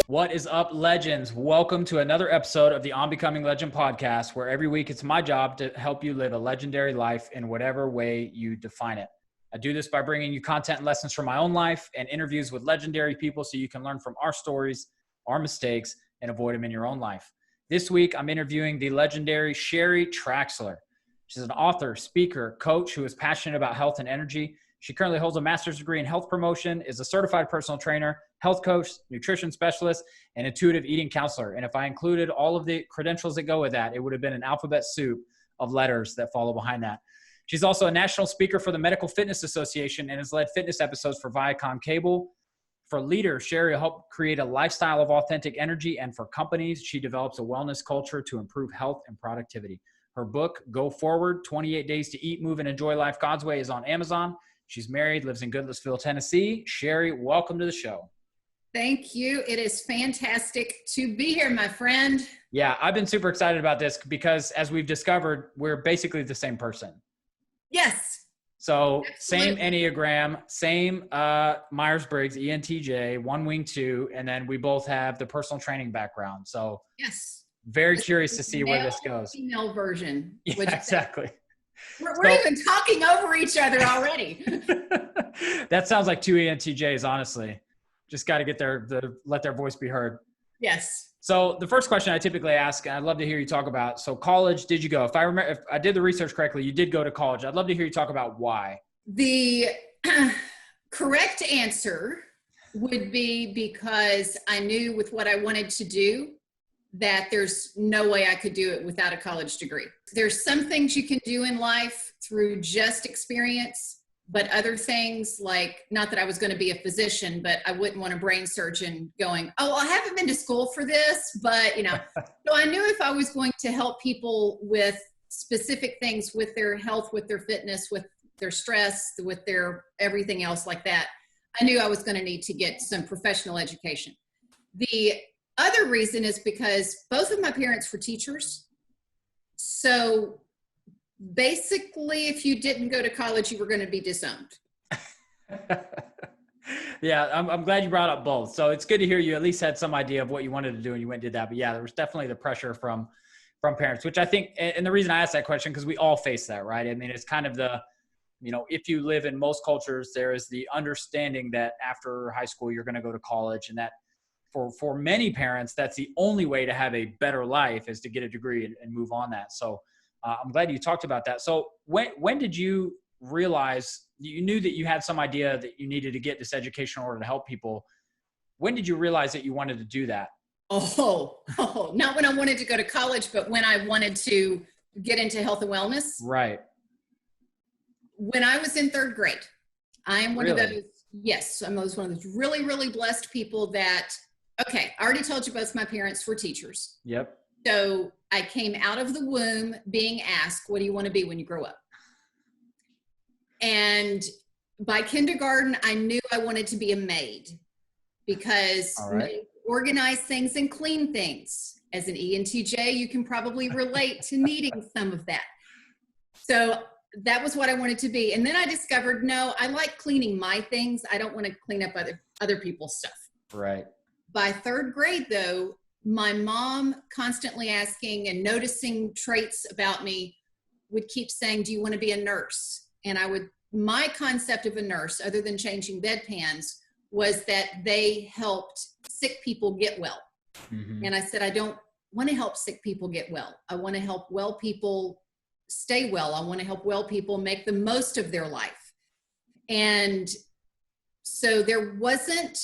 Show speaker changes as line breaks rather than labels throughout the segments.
What is up, legends? Welcome to another episode of the On Becoming Legend podcast, where every week it's my job to help you live a legendary life in whatever way you define it. I do this by bringing you content and lessons from my own life and interviews with legendary people so you can learn from our stories, our mistakes, and avoid them in your own life. This week, I'm interviewing the legendary Sherry Traxler. She's an author, speaker, coach who is passionate about health and energy. She currently holds a master's degree in health promotion, is a certified personal trainer, health coach, nutrition specialist, and intuitive eating counselor. And if I included all of the credentials that go with that, it would have been an alphabet soup of letters that follow behind that. She's also a national speaker for the Medical Fitness Association and has led fitness episodes for Viacom Cable. For leaders, Sherry will help create a lifestyle of authentic energy, and for companies, she develops a wellness culture to improve health and productivity. Her book, Go Forward, 28 Days to Eat, Move, and Enjoy Life God's Way, is on Amazon. She's married, lives in Goodlettsville, Tennessee. Sherry, welcome to the show.
Thank you. It is fantastic to be here, my friend.
Yeah, I've been super excited about this because, as we've discovered, we're basically the same person.
Yes.
So
Absolutely.
same Enneagram, same Myers-Briggs, ENTJ, 1 wing 2, and then we both have the personal training background. So
yes,
very curious to see where this goes.
Female version.
Yeah, exactly.
We're even talking over each other already.
That sounds like 2 ENTJs, honestly. Just got to get let their voice be heard.
Yes.
So the first question I typically ask, and I'd love to hear you talk about, so college, did you go? If I did the research correctly, you did go to college. I'd love to hear you talk about why.
The correct answer would be because I knew with what I wanted to do that there's no way I could do it without a college degree. There's some things you can do in life through just experience, but other things, like, not that I was going to be a physician, but I wouldn't want a brain surgeon going, oh, I haven't been to school for this, but so I knew if I was going to help people with specific things with their health, with their fitness, with their stress, with their everything else like that, I knew I was going to need to get some professional education. The other reason is because both of my parents were teachers. So basically, if you didn't go to college, you were going to be disowned.
Yeah, I'm glad you brought up both. So it's good to hear you at least had some idea of what you wanted to do and you went and did that. But yeah, there was definitely the pressure from parents, which I think, and the reason I asked that question, because we all face that, right? I mean, it's kind of the, if you live in most cultures, there is the understanding that after high school, you're going to go to college, and that for many parents, that's the only way to have a better life is to get a degree and move on that. So I'm glad you talked about that. So when did you realize you knew that you had some idea that you needed to get this education in order to help people? When did you realize that you wanted to do that?
Oh, not when I wanted to go to college, but when I wanted to get into health and wellness.
Right.
When I was in 3rd grade, I am one of
Really?
those, yes, I'm one of those really, really blessed people that, okay, I already told you both my parents were teachers.
Yep.
So I came out of the womb being asked, what do you want to be when you grow up? And by kindergarten, I knew I wanted to be a maid because maids organize things and clean things. As an ENTJ, you can probably relate to needing some of that. So that was what I wanted to be. And then I discovered, no, I like cleaning my things. I don't want to clean up other people's stuff.
Right.
By 3rd grade, though, my mom, constantly asking and noticing traits about me, would keep saying, do you want to be a nurse? And my concept of a nurse, other than changing bedpans, was that they helped sick people get well. Mm-hmm. And I said, I don't want to help sick people get well. I want to help well people stay well. I want to help well people make the most of their life. And so there wasn't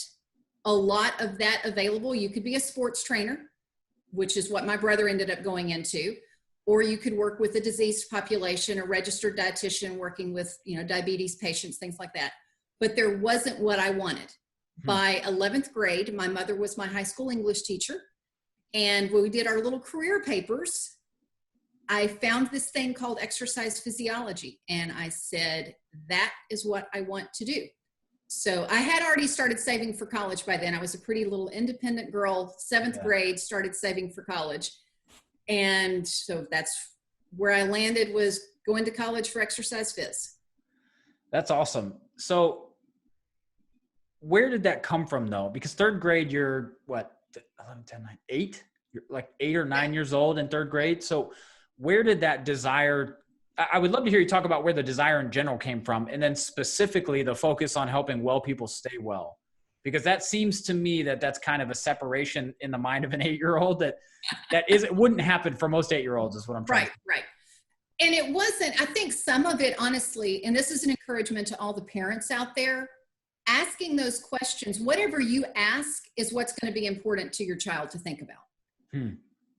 a lot of that available. You could be a sports trainer, which is what my brother ended up going into, or you could work with a diseased population, a registered dietitian working with, diabetes patients, things like that. But there wasn't what I wanted. Mm-hmm. By 11th grade, my mother was my high school English teacher. And when we did our little career papers, I found this thing called exercise physiology. And I said, that is what I want to do. So I had already started saving for college by then. I was a pretty little independent girl, 7th grade, started saving for college. And so that's where I landed, was going to college for exercise phys.
That's awesome. So where did that come from though? Because third grade, you're what, 11, 10, 9, 8? You're like 8 or 9 years old in third grade. So where did that desire, I would love to hear you talk about where the desire in general came from, and then specifically the focus on helping well people stay well. Because that seems to me that that's kind of a separation in the mind of an 8-year-old that it wouldn't happen for most 8-year-olds is what I'm trying to say.
Right. And it wasn't, I think some of it, honestly, and this is an encouragement to all the parents out there, asking those questions, whatever you ask is what's going to be important to your child to think about.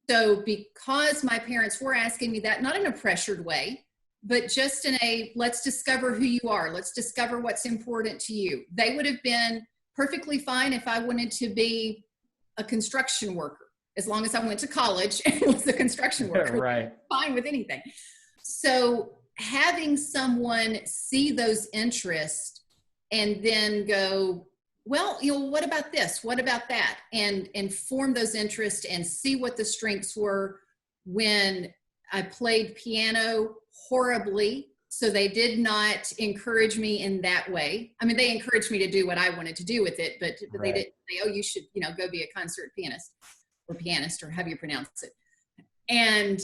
So because my parents were asking me that, not in a pressured way, but just in a, let's discover who you are. Let's discover what's important to you. They would have been perfectly fine if I wanted to be a construction worker, as long as I went to college and was a construction worker.
Right.
Fine with anything. So having someone see those interests and then go, well, what about this? What about that? And form those interests and see what the strengths were. When I played piano horribly, so they did not encourage me in that way. I mean, they encouraged me to do what I wanted to do with it, but they didn't say, oh, you should, go be a concert pianist, or however you pronounce it. And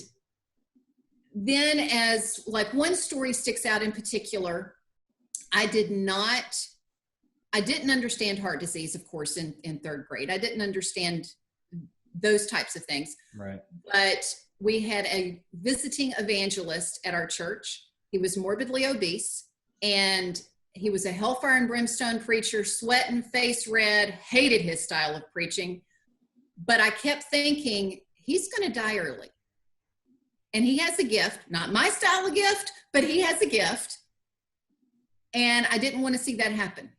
then as like one story sticks out in particular, I didn't understand heart disease, of course, in third grade. I didn't understand those types of things.
Right.
But we had a visiting evangelist at our church. He was morbidly obese, and he was a hellfire and brimstone preacher, sweating, face red, hated his style of preaching. But I kept thinking, he's going to die early. And he has a gift, not my style of gift, but he has a gift. And I didn't want to see that happen.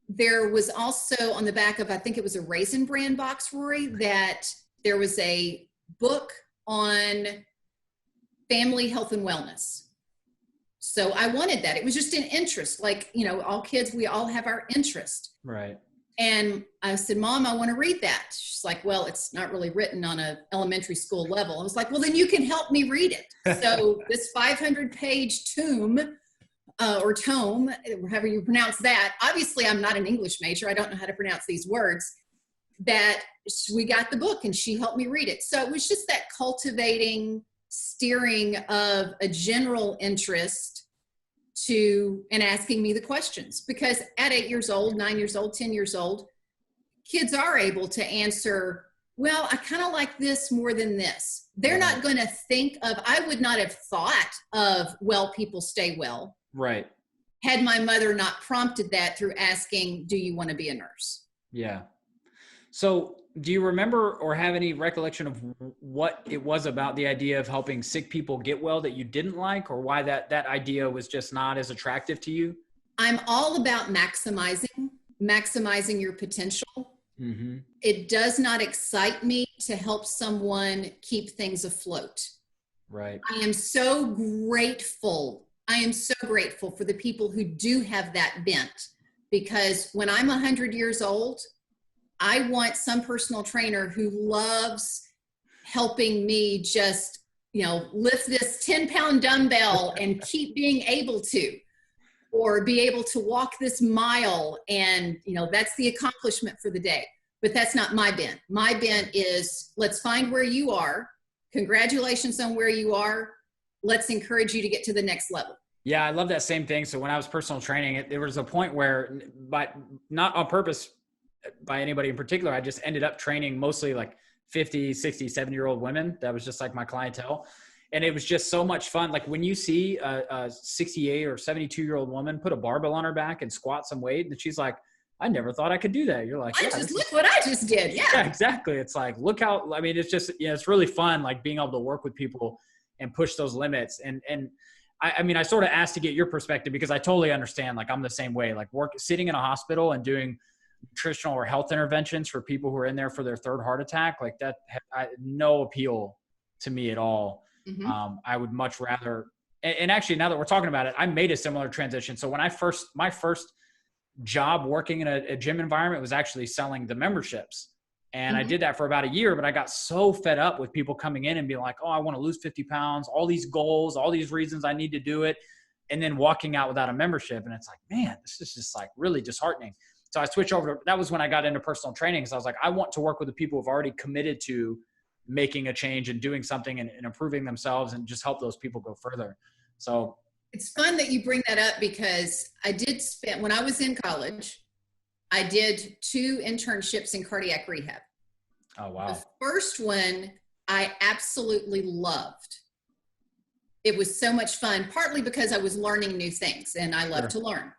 There was also on the back of, I think it was a Raisin Bran box, Rory, that there was a book on family health and wellness. So I wanted that. It was just an interest. Like, all kids, we all have our interest.
Right.
And I said, Mom, I want to read that. She's like, well, it's not really written on an elementary school level. I was like, well, then you can help me read it. So this 500-page tome, however you pronounce that. Obviously, I'm not an English major. I don't know how to pronounce these words. That we got the book and she helped me read it. So it was just that cultivating, steering of a general interest and asking me the questions. Because at 8 years old, 9 years old, 10 years old, kids are able to answer, well, I kind of like this more than this. They're not going to think of, I would not have thought of well people stay well.
Right.
Had my mother not prompted that through asking, do you want to be a nurse?
Yeah. So do you remember or have any recollection of what it was about the idea of helping sick people get well that you didn't like, or why that idea was just not as attractive to you?
I'm all about maximizing your potential.
Mm-hmm.
It does not excite me to help someone keep things afloat.
Right.
I am so grateful for the people who do have that bent, because when I'm 100 years old, I want some personal trainer who loves helping me just, lift this 10-pound dumbbell and keep being able to, or be able to walk this mile. And, that's the accomplishment for the day. But that's not my bent. My bent is, let's find where you are. Congratulations on where you are. Let's encourage you to get to the next level.
Yeah, I love that same thing. So when I was personal training, there was a point where, but not on purpose by anybody in particular, I just ended up training mostly like 50, 60, 70-year-old women. That was just like my clientele. And it was just so much fun. Like when you see a 68 or 72-year-old woman put a barbell on her back and squat some weight, and she's like, I never thought I could do that. You're like,
look what I just did. Yeah,
exactly. It's like, look how, it's just, it's really fun, like being able to work with people and push those limits. And I sort of asked to get your perspective, because I totally understand, like I'm the same way, like sitting in a hospital and doing nutritional or health interventions for people who are in there for their third heart attack, like that, no appeal to me at all.
Mm-hmm.
I would much rather, and actually now that we're talking about it, I made a similar transition. So when my first job working in a gym environment was actually selling the memberships. And I did that for about a year, but I got so fed up with people coming in and being like, oh, I want to lose 50 pounds, all these goals, all these reasons I need to do it. and then walking out without a membership. And it's like, man, this is just like really disheartening. So I switched over to, that was when I got into personal training. Because I was like, I want to work with the people who've already committed to making a change and doing something and improving themselves, and just help those people go further. So
it's fun that you bring that up, because I did spend, when I was in college, I did 2 internships in cardiac rehab.
Oh, wow.
The first one I absolutely loved. It was so much fun, partly because I was learning new things and I love to learn.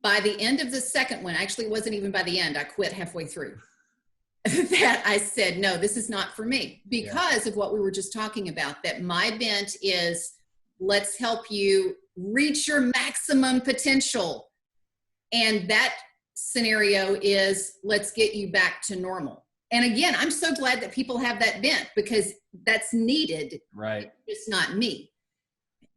By the end of the second one, actually it wasn't even by the end, I quit halfway through. That I said, no, this is not for me, because of what we were just talking about, that my bent is, let's help you reach your maximum potential. And that scenario is, let's get you back to normal. And again, I'm so glad that people have that bent, because that's needed.
Right.
It's not me.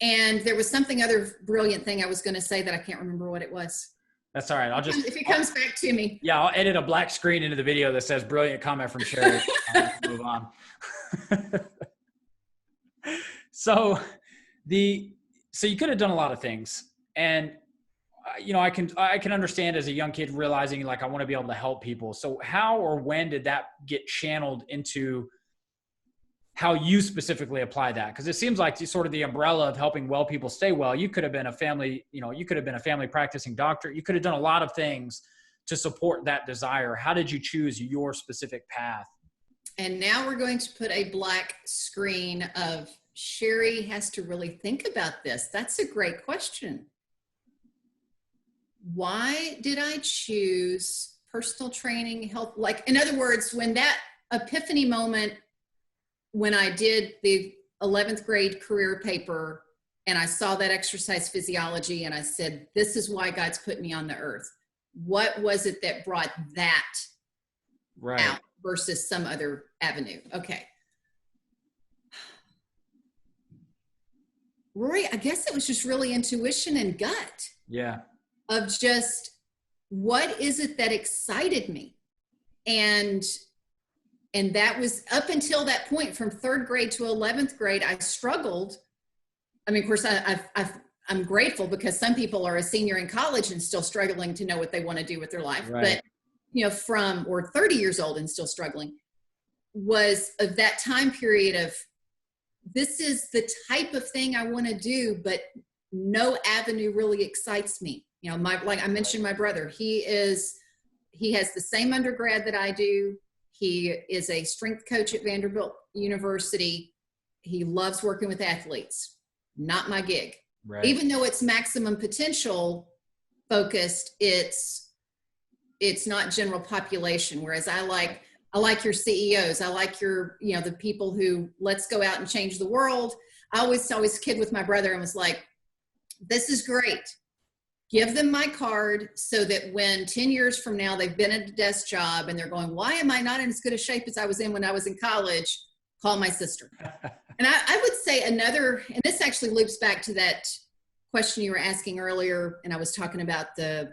And there was something other brilliant thing I was going to say that I can't remember what it was.
That's all right.
If it comes back to me.
Yeah, I'll edit a black screen into the video that says brilliant comment from Sherry. Move on. So you could have done a lot of things. And, I can understand as a young kid realizing like, I want to be able to help people. So how or when did that get channeled into how you specifically apply that? Because it seems like sort of the umbrella of helping well people stay well. You could have been a family practicing doctor. You could have done a lot of things to support that desire. How did you choose your specific path?
And now we're going to put a black screen of Sherry has to really think about this. That's a great question. Why did I choose personal training, health? Like, in other words, when that epiphany moment, when I did the 11th grade career paper and I saw that exercise physiology and I said, this is why God's put me on the earth. What was it that brought that out versus some other avenue? Okay. Rory, I guess it was just really intuition and gut.
Yeah.
Of just, what is it that excited me? And that was up until that point, from 3rd grade to 11th grade, I struggled. I mean, of course, I'm grateful, because some people are a senior in college and still struggling to know what they want to do with their life.
Right.
But, or 30 years old and still struggling, was of that time period of, this is the type of thing I want to do, but no avenue really excites me. Like I mentioned, my brother, he has the same undergrad that I do. He is a strength coach at Vanderbilt University. He loves working with athletes. Not my gig. Right. Even though it's maximum potential focused, it's not general population. Whereas I like your CEOs. I like your, the people who, let's go out and change the world. I always kid with my brother and was like, this is great. Give them my card so that when 10 years from now they've been at a desk job and they're going, why am I not in as good a shape as I was in when I was in college? Call my sister. And I would say another, and this actually loops back to that question you were asking earlier, and I was talking about the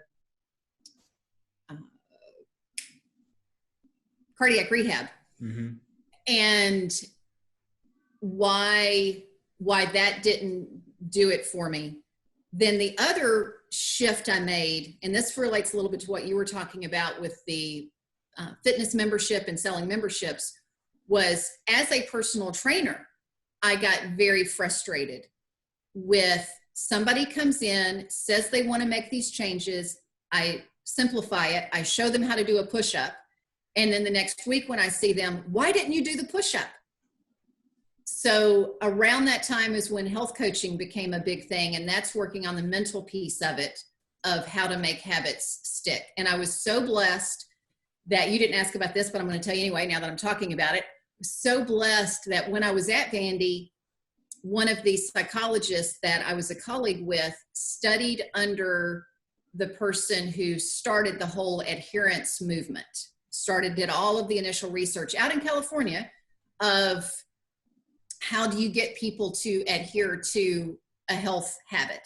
cardiac rehab. Mm-hmm. And why that didn't do it for me. Then the other shift I made, and this relates a little bit to what you were talking about with the fitness membership and selling memberships, was as a personal trainer, I got very frustrated with somebody comes in, says they want to make these changes. I simplify it. I show them how to do a push-up. And then the next week when I see them, why didn't you do the push-up? So around that time is when health coaching became a big thing. And that's working on the mental piece of it, of how to make habits stick. And I was so blessed that you didn't ask about this, but I'm going to tell you anyway, now that I'm talking about it. I was so blessed that when I was at Vandy, one of the psychologists that I was a colleague with studied under the person who started the whole adherence movement, did all of the initial research out in California of how do you get people to adhere to a health habit.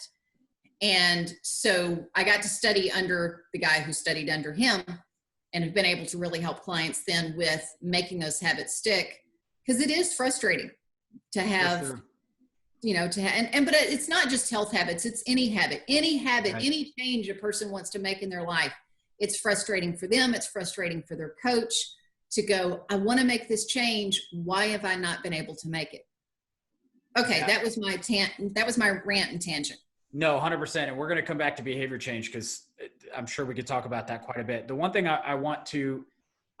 And so I got to study under the guy who studied under him and have been able to really help clients then with making those habits stick. Because it is frustrating to have but it's not just health habits, it's any habit,
Right.
any change a person wants to make in their life. It's frustrating for them. It's frustrating for their coach to go, I want to make this change. Why have I not been able to make it? Okay.
Yeah.
That was my rant and tangent.
No, 100%. And we're going to come back to behavior change because I'm sure we could talk about that quite a bit. The one thing I want to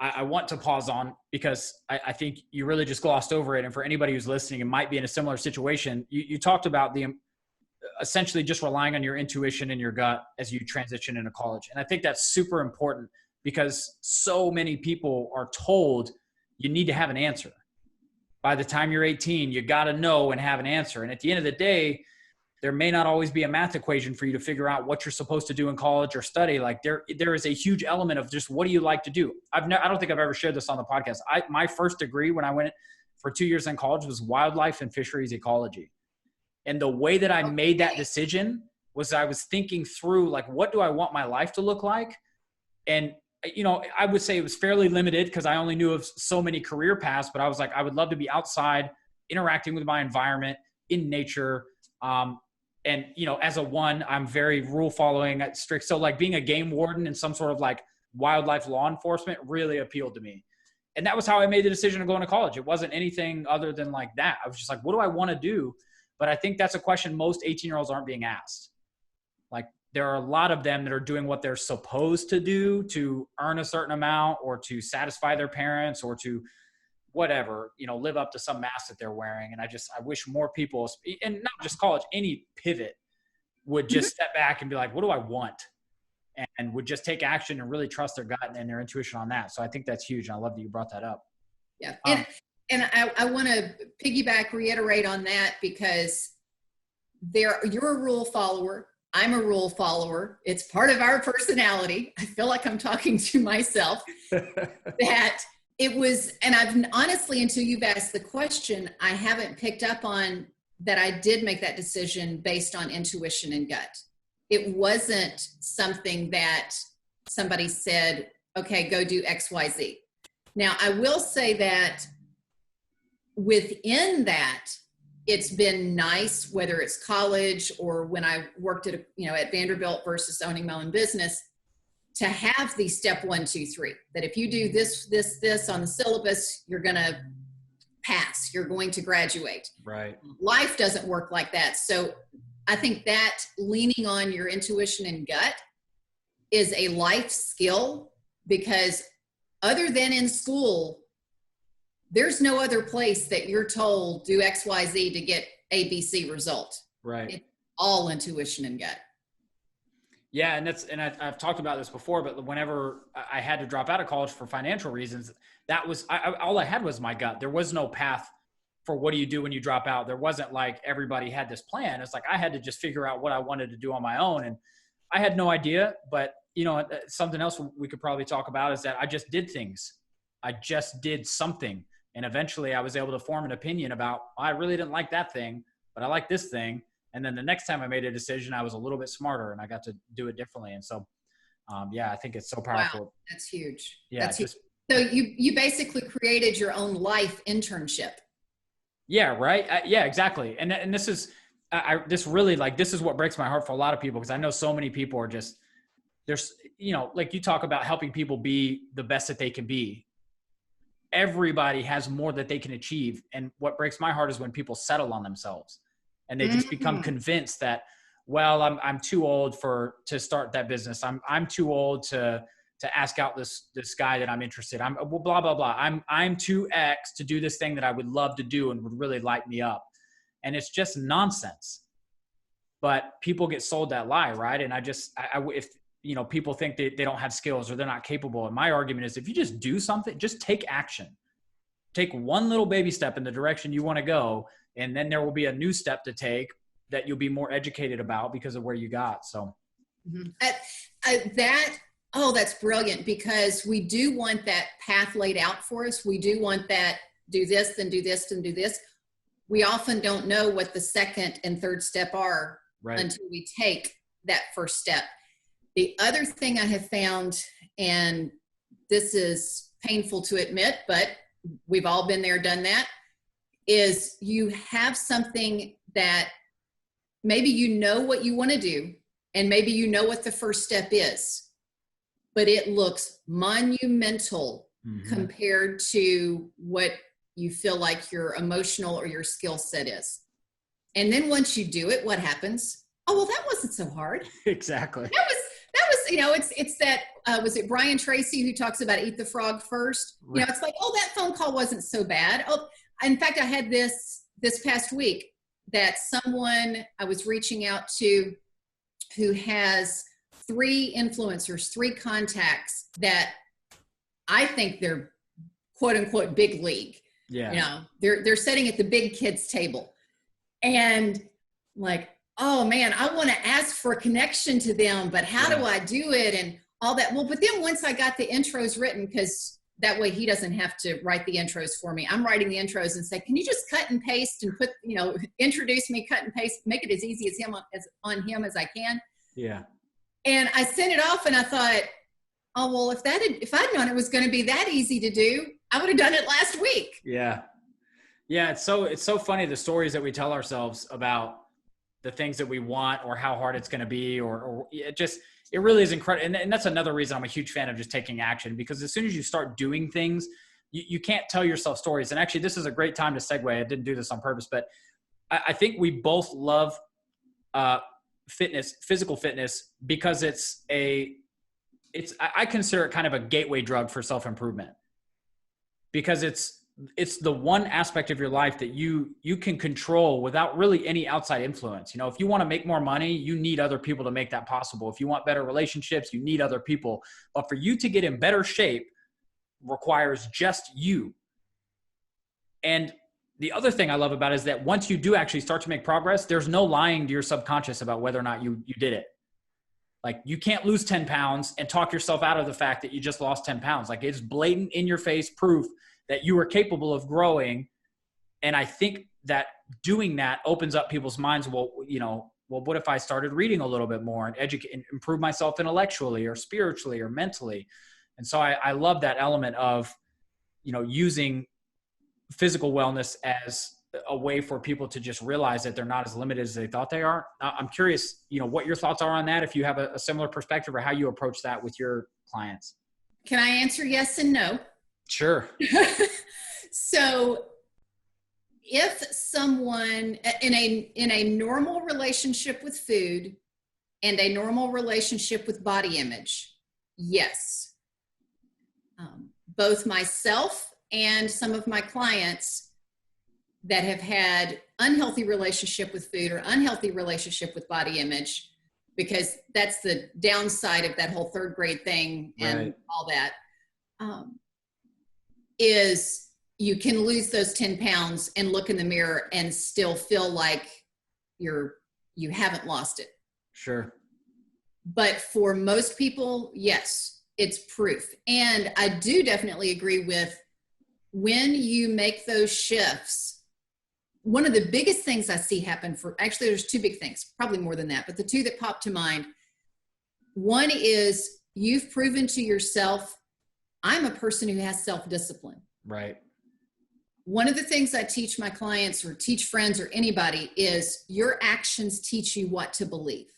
pause on, because I think you really just glossed over it. And for anybody who's listening and might be in a similar situation, you talked about essentially just relying on your intuition and your gut as you transition into college. And I think that's super important because so many people are told you need to have an answer. By the time you're 18, you got to know and have an answer. And at the end of the day, there may not always be a math equation for you to figure out what you're supposed to do in college or study. Like there is a huge element of just what do you like to do? I don't think I've ever shared this on the podcast. My first degree when I went for 2 years in college was wildlife and fisheries ecology. And the way that I made that decision was I was thinking through, like, what do I want my life to look like? And, I would say it was fairly limited because I only knew of so many career paths, but I was like, I would love to be outside interacting with my environment in nature. And, as a one, I'm very rule following strict. So like being a game warden and some sort of like wildlife law enforcement really appealed to me. And that was how I made the decision of going to college. It wasn't anything other than like that. I was just like, what do I want to do? But I think that's a question most 18-year-olds aren't being asked. Like there are a lot of them that are doing what they're supposed to do to earn a certain amount or to satisfy their parents or to whatever, live up to some mask that they're wearing. And I wish more people, and not just college, any pivot would just step back and be like, what do I want? And would just take action and really trust their gut and their intuition on that. So I think that's huge. And I love that you brought that up.
Yeah. And I want to reiterate on that because you're a rule follower. I'm a rule follower. It's part of our personality. I feel like I'm talking to myself that it was, and I've honestly, until you've asked the question, I haven't picked up on that. I did make that decision based on intuition and gut. It wasn't something that somebody said, okay, go do X, Y, Z. Now, I will say that within that, it's been nice, whether it's college or when I worked at Vanderbilt versus owning my own business, to have the step 1, 2, 3, that if you do this on the syllabus, you're going to pass, you're going to graduate.
Right.
Life doesn't work like that. So I think that leaning on your intuition and gut is a life skill, because other than in school, there's no other place that you're told do X, Y, Z to get ABC result.
Right.
It's all intuition and gut.
Yeah. And I've talked about this before, but whenever I had to drop out of college for financial reasons, that was, all I had was my gut. There was no path for what do you do when you drop out. There wasn't like everybody had this plan. It's like, I had to just figure out what I wanted to do on my own. And I had no idea, but something else we could probably talk about is that I just did things. I just did something. And eventually I was able to form an opinion about, I really didn't like that thing, but I like this thing. And then the next time I made a decision, I was a little bit smarter and I got to do it differently. And so, I think it's so powerful.
Wow, that's huge.
Yeah.
That's huge. So you basically created your own life internship.
Yeah. Right. Yeah, exactly. And this is, this is what breaks my heart for a lot of people. Cause I know so many people are just, there's, like you talk about helping people be the best that they can be. Everybody has more that they can achieve. And what breaks my heart is when people settle on themselves and they just become convinced that, well, I'm too old to start that business. I'm too old to ask out this guy that I'm interested. I'm blah, blah, blah. I'm too X to do this thing that I would love to do and would really light me up. And it's just nonsense, but people get sold that lie. Right. And if people think they don't have skills or they're not capable. And my argument is if you just do something, just take action, take one little baby step in the direction you want to go. And then there will be a new step to take that you'll be more educated about because of where you got. So
that's brilliant, because we do want that path laid out for us. We do want that, do this, then do this, then do this. We often don't know what the second and third step are until we take that first step. The other thing I have found, and this is painful to admit, but we've all been there, done that, is you have something that maybe you know what you want to do, and maybe you know what the first step is, but it looks monumental compared to what you feel like your emotional or your skill set is. And then once you do it, what happens? Oh, well, that wasn't so hard.
Exactly.
That was, you know, it's that, was it Brian Tracy who talks about eat the frog first? You know, it's like, oh, that phone call wasn't so bad. Oh, in fact, I had this past week that someone I was reaching out to who has 3 influencers, 3 contacts that I think they're quote unquote big league.
Yeah.
You know, they're sitting at the big kids table, and like, oh man, I want to ask for a connection to them, but how do I do it and all that? Well, but then once I got the intros written, because that way he doesn't have to write the intros for me. I'm writing the intros and say, can you just cut and paste and put, you know, introduce me, cut and paste, make it as easy as on him as I can.
Yeah.
And I sent it off and I thought, oh, well, if I'd known it was going to be that easy to do, I would have done it last week.
Yeah. Yeah. It's so funny, the stories that we tell ourselves about the things that we want or how hard it's going to be, or it really is incredible. And that's another reason I'm a huge fan of just taking action, because as soon as you start doing things, you can't tell yourself stories. And actually, this is a great time to segue. I didn't do this on purpose, but I think we both love fitness, physical fitness, because I consider it kind of a gateway drug for self-improvement, because it's the one aspect of your life that you can control without really any outside influence. You know, if you want to make more money, you need other people to make that possible. If you want better relationships, you need other people. But for you to get in better shape requires just you. And the other thing I love about it is that once you do actually start to make progress, there's no lying to your subconscious about whether or not you did it. Like, you can't lose 10 pounds and talk yourself out of the fact that you just lost 10 pounds. Like, it's blatant in your face proof that you are capable of growing. And I think that doing that opens up people's minds. Well, what if I started reading a little bit more and improve myself intellectually or spiritually or mentally? And so I love that element of, using physical wellness as a way for people to just realize that they're not as limited as they thought they are. I'm curious, what your thoughts are on that, if you have a similar perspective, or how you approach that with your clients.
Can I answer yes and no?
Sure.
So if someone in a normal relationship with food and a normal relationship with body image, yes. Both myself and some of my clients that have had unhealthy relationship with food or unhealthy relationship with body image, because that's the downside of that whole 3rd grade thing and
right.
all that, is you can lose those 10 pounds and look in the mirror and still feel like you haven't lost it.
Sure.
But for most people, yes, it's proof. And I do definitely agree with, when you make those shifts, one of the biggest things I see happen actually there's 2 big things, probably more than that, but the 2 that pop to mind. One is, you've proven to yourself, I'm a person who has self-discipline.
Right.
One of the things I teach my clients or teach friends or anybody is, your actions teach you what to believe.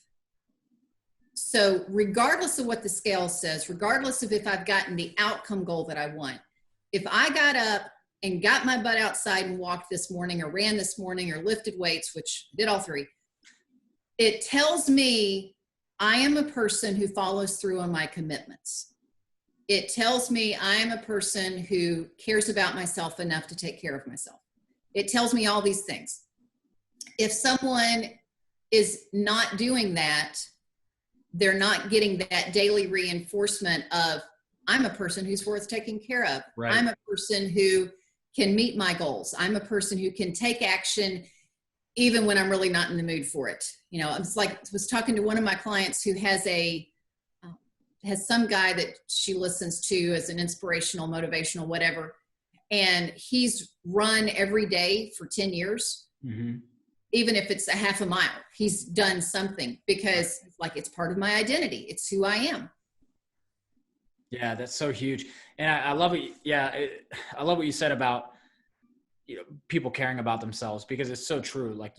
So regardless of what the scale says, regardless of if I've gotten the outcome goal that I want, if I got up and got my butt outside and walked this morning, or ran this morning, or lifted weights, which did all 3, it tells me I am a person who follows through on my commitments. It tells me I am a person who cares about myself enough to take care of myself. It tells me all these things. If someone is not doing that, they're not getting that daily reinforcement of, I'm a person who's worth taking care of.
Right.
I'm a person who can meet my goals. I'm a person who can take action even when I'm really not in the mood for it. It's like, I was talking to one of my clients who has some guy that she listens to as an inspirational, motivational, whatever. And he's run every day for 10 years. Mm-hmm. Even if it's a half a mile, he's done something, because it's part of my identity. It's who I am.
Yeah, that's so huge. And I love it. Yeah. I love what you said about, people caring about themselves, because it's so true. Like,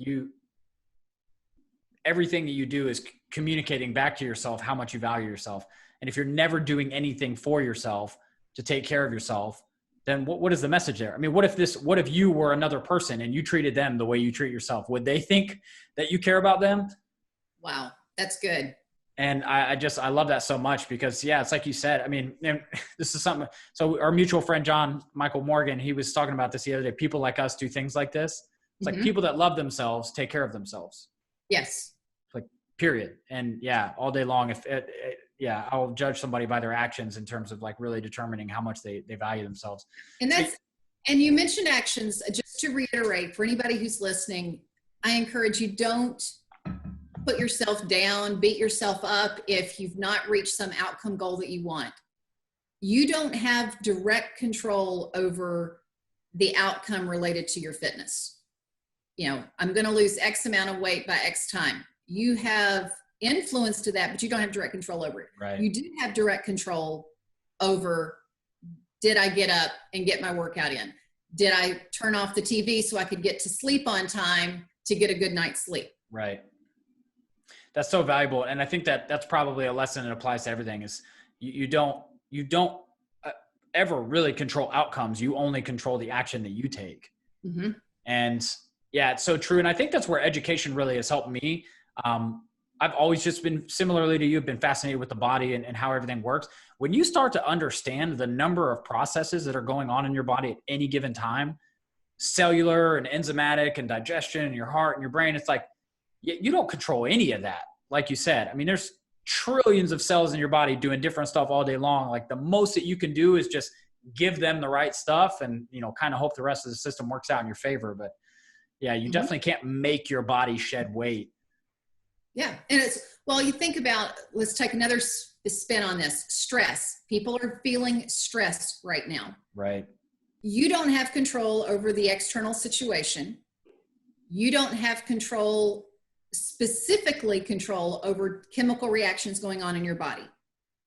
everything that you do is communicating back to yourself how much you value yourself. And if you're never doing anything for yourself to take care of yourself, then what is the message there? I mean, what if you were another person and you treated them the way you treat yourself? Would they think that you care about them?
Wow. That's good.
And I love that so much because, yeah, it's like you said. I mean, this is something. So our mutual friend, John Michael Morgan, he was talking about this the other day. People like us do things like this. It's like people that love themselves take care of themselves.
Yes.
Like, period. And yeah, all day long, I'll judge somebody by their actions in terms of like really determining how much they value themselves.
And and you mentioned actions. Just to reiterate, for anybody who's listening, I encourage you, don't put yourself down, beat yourself up if you've not reached some outcome goal that you want. You don't have direct control over the outcome related to your fitness. You know, I'm going to lose X amount of weight by X time. You have influence to that, but you don't have direct control over it.
Right.
You do have direct control over, did I get up and get my workout in? Did I turn off the TV so I could get to sleep on time to get a good night's sleep?
Right. That's so valuable. And I think that's probably a lesson that applies to everything is you don't ever really control outcomes. You only control the action that you take.
Mm-hmm.
And yeah, it's so true. And I think that's where education really has helped me. I've always just been, similarly to you, been fascinated with the body and how everything works. When you start to understand the number of processes that are going on in your body at any given time, cellular and enzymatic and digestion and your heart and your brain, it's like, you don't control any of that. Like you said, I mean, there's trillions of cells in your body doing different stuff all day long. Like the most that you can do is just give them the right stuff and, kind of hope the rest of the system works out in your favor. But yeah, you definitely can't make your body shed weight.
Yeah. And you think about, let's take another spin on this. Stress. People are feeling stressed right now.
Right.
You don't have control over the external situation. You don't have specifically control over chemical reactions going on in your body.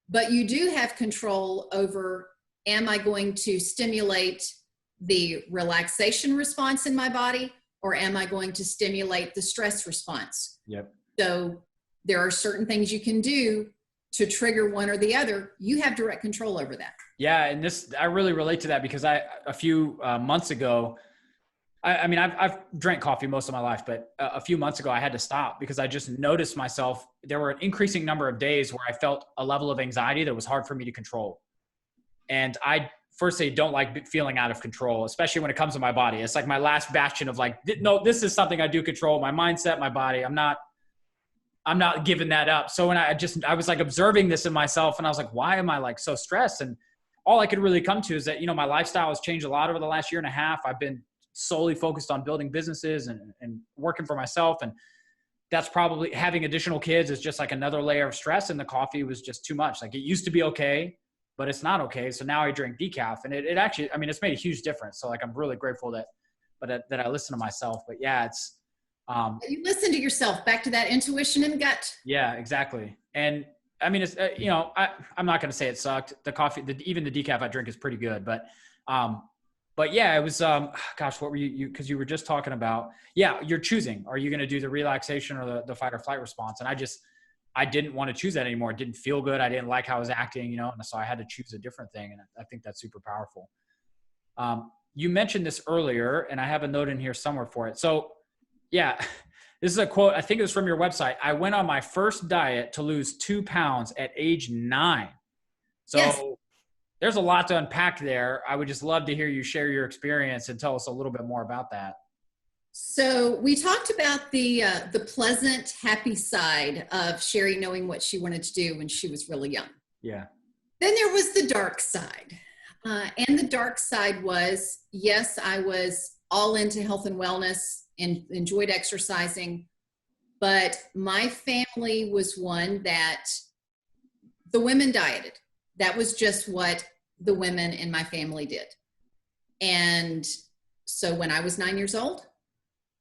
But you do have control over, am I going to stimulate the relaxation response in my body, or am I going to stimulate the stress response?
Yep.
So there are certain things you can do to trigger one or the other. You have direct control over that.
Yeah. And I really relate to that because a few months ago, I mean, I've drank coffee most of my life, but a few months ago I had to stop because I just noticed myself. There were an increasing number of days where I felt a level of anxiety that was hard for me to control. And I firstly don't like feeling out of control, especially when it comes to my body. It's like my last bastion of like, no, this is something I do control, my mindset, my body. I'm not giving that up. So when I was like observing this in myself and I was like, why am I like so stressed? And all I could really come to is that, my lifestyle has changed a lot over the last year and a half. I've been solely focused on building businesses and working for myself. And that's probably, having additional kids is just like another layer of stress. And the coffee was just too much. Like it used to be okay, but it's not okay. So now I drink decaf and it actually, I mean, it's made a huge difference. So like, I'm really grateful that I listen to myself, but yeah, it's,
you listen to yourself, back to that intuition and gut.
Yeah, exactly. And I mean, it's, I'm not going to say it sucked. The coffee, even the decaf I drink is pretty good, but yeah, it was, gosh, what were you, cause you were just talking about, yeah, you're choosing, are you going to do the relaxation or the fight or flight response? And I didn't want to choose that anymore. It didn't feel good. I didn't like how I was acting, and so I had to choose a different thing. And I think that's super powerful. You mentioned this earlier and I have a note in here somewhere for it. So yeah, this is a quote. I think it was from your website. I went on my first diet to lose 2 pounds at age 9. So yes. There's a lot to unpack there. I would just love to hear you share your experience and tell us a little bit more about that.
So we talked about the pleasant, happy side of Sherry knowing what she wanted to do when she was really young.
Yeah.
Then there was the dark side. And the dark side was, yes, I was all into health and wellness and enjoyed exercising, but my family was one that the women dieted. That was just what the women in my family did. And so when I was 9 years old,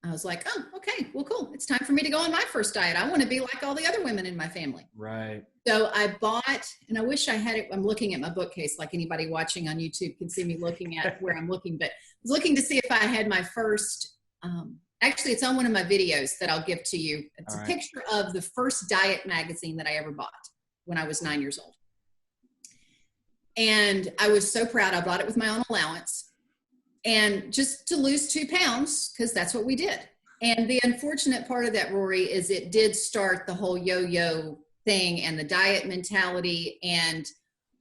I was like, oh, okay, well, cool. It's time for me to go on my first diet. I want to be like all the other women in my family.
Right.
So I bought, and I wish I had it. I'm looking at my bookcase, like anybody watching on YouTube can see me looking at where I'm looking, but I was looking to see if I had my first Actually, it's on one of my videos that I'll give to you. It's
All
a
right.
picture of the first diet magazine that I ever bought when I was 9 years old. And I was so proud. I bought it with my own allowance. And just to lose 2 pounds, because that's what we did. And the unfortunate part of that, Rory, is it did start the whole yo-yo thing and the diet mentality. And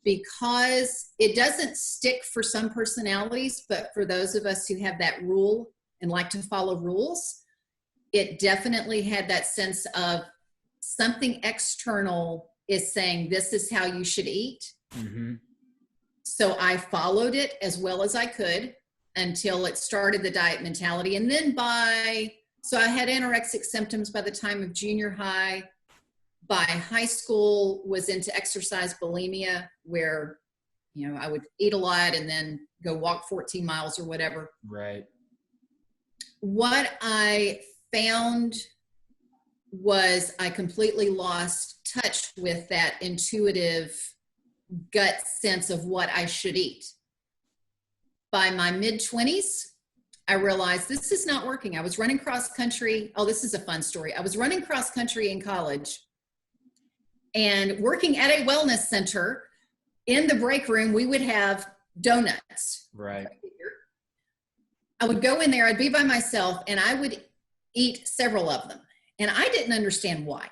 because it doesn't stick for some personalities, but for those of us who have that rule and like to follow rules, it definitely had that sense of something external is saying, this is how you should eat.
Mm-hmm.
So I followed it as well as I could until it started the diet mentality. And then so I had anorexic symptoms by the time of junior high. By high school, was into exercise bulimia, where, I would eat a lot and then go walk 14 miles or whatever.
Right.
What I found was I completely lost touch with that intuitive gut sense of what I should eat. By my mid-20s, I realized this is not working. I was running cross country. Oh, this is a fun story. I was running cross country in college and working at a wellness center. In the break room, we would have donuts.
Right.
I would go in there, I'd be by myself, and I would eat several of them. And I didn't understand why.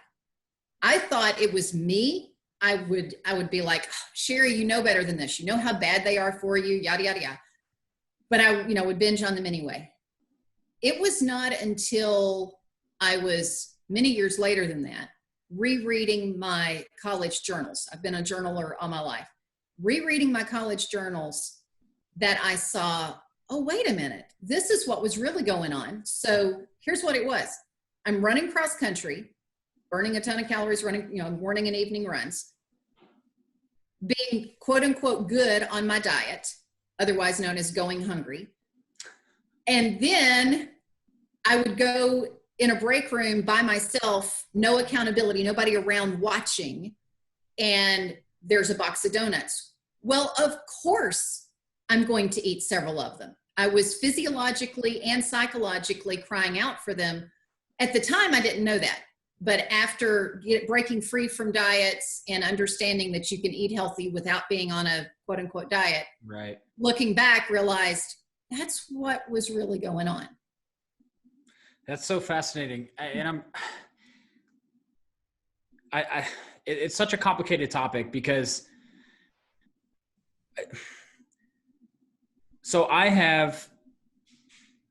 I thought it was me. I would be like, oh, Sherry, you know better than this. You know how bad they are for you, yada, yada, yada. But I, would binge on them anyway. It was not until I was many years later than that, rereading my college journals. I've been a journaler all my life. Rereading my college journals that I saw, oh, wait a minute. This is what was really going on. So here's what it was. I'm running cross country, burning a ton of calories, running, morning and evening runs, being quote unquote good on my diet, otherwise known as going hungry. And then I would go in a break room by myself, no accountability, nobody around watching, and there's a box of donuts. Well, of course, I'm going to eat several of them. I was physiologically and psychologically crying out for them. At the time, I didn't know that. But after breaking free from diets and understanding that you can eat healthy without being on a quote unquote diet,
Right.
Looking back, realized that's what was really going on.
That's so fascinating. And it's such a complicated topic because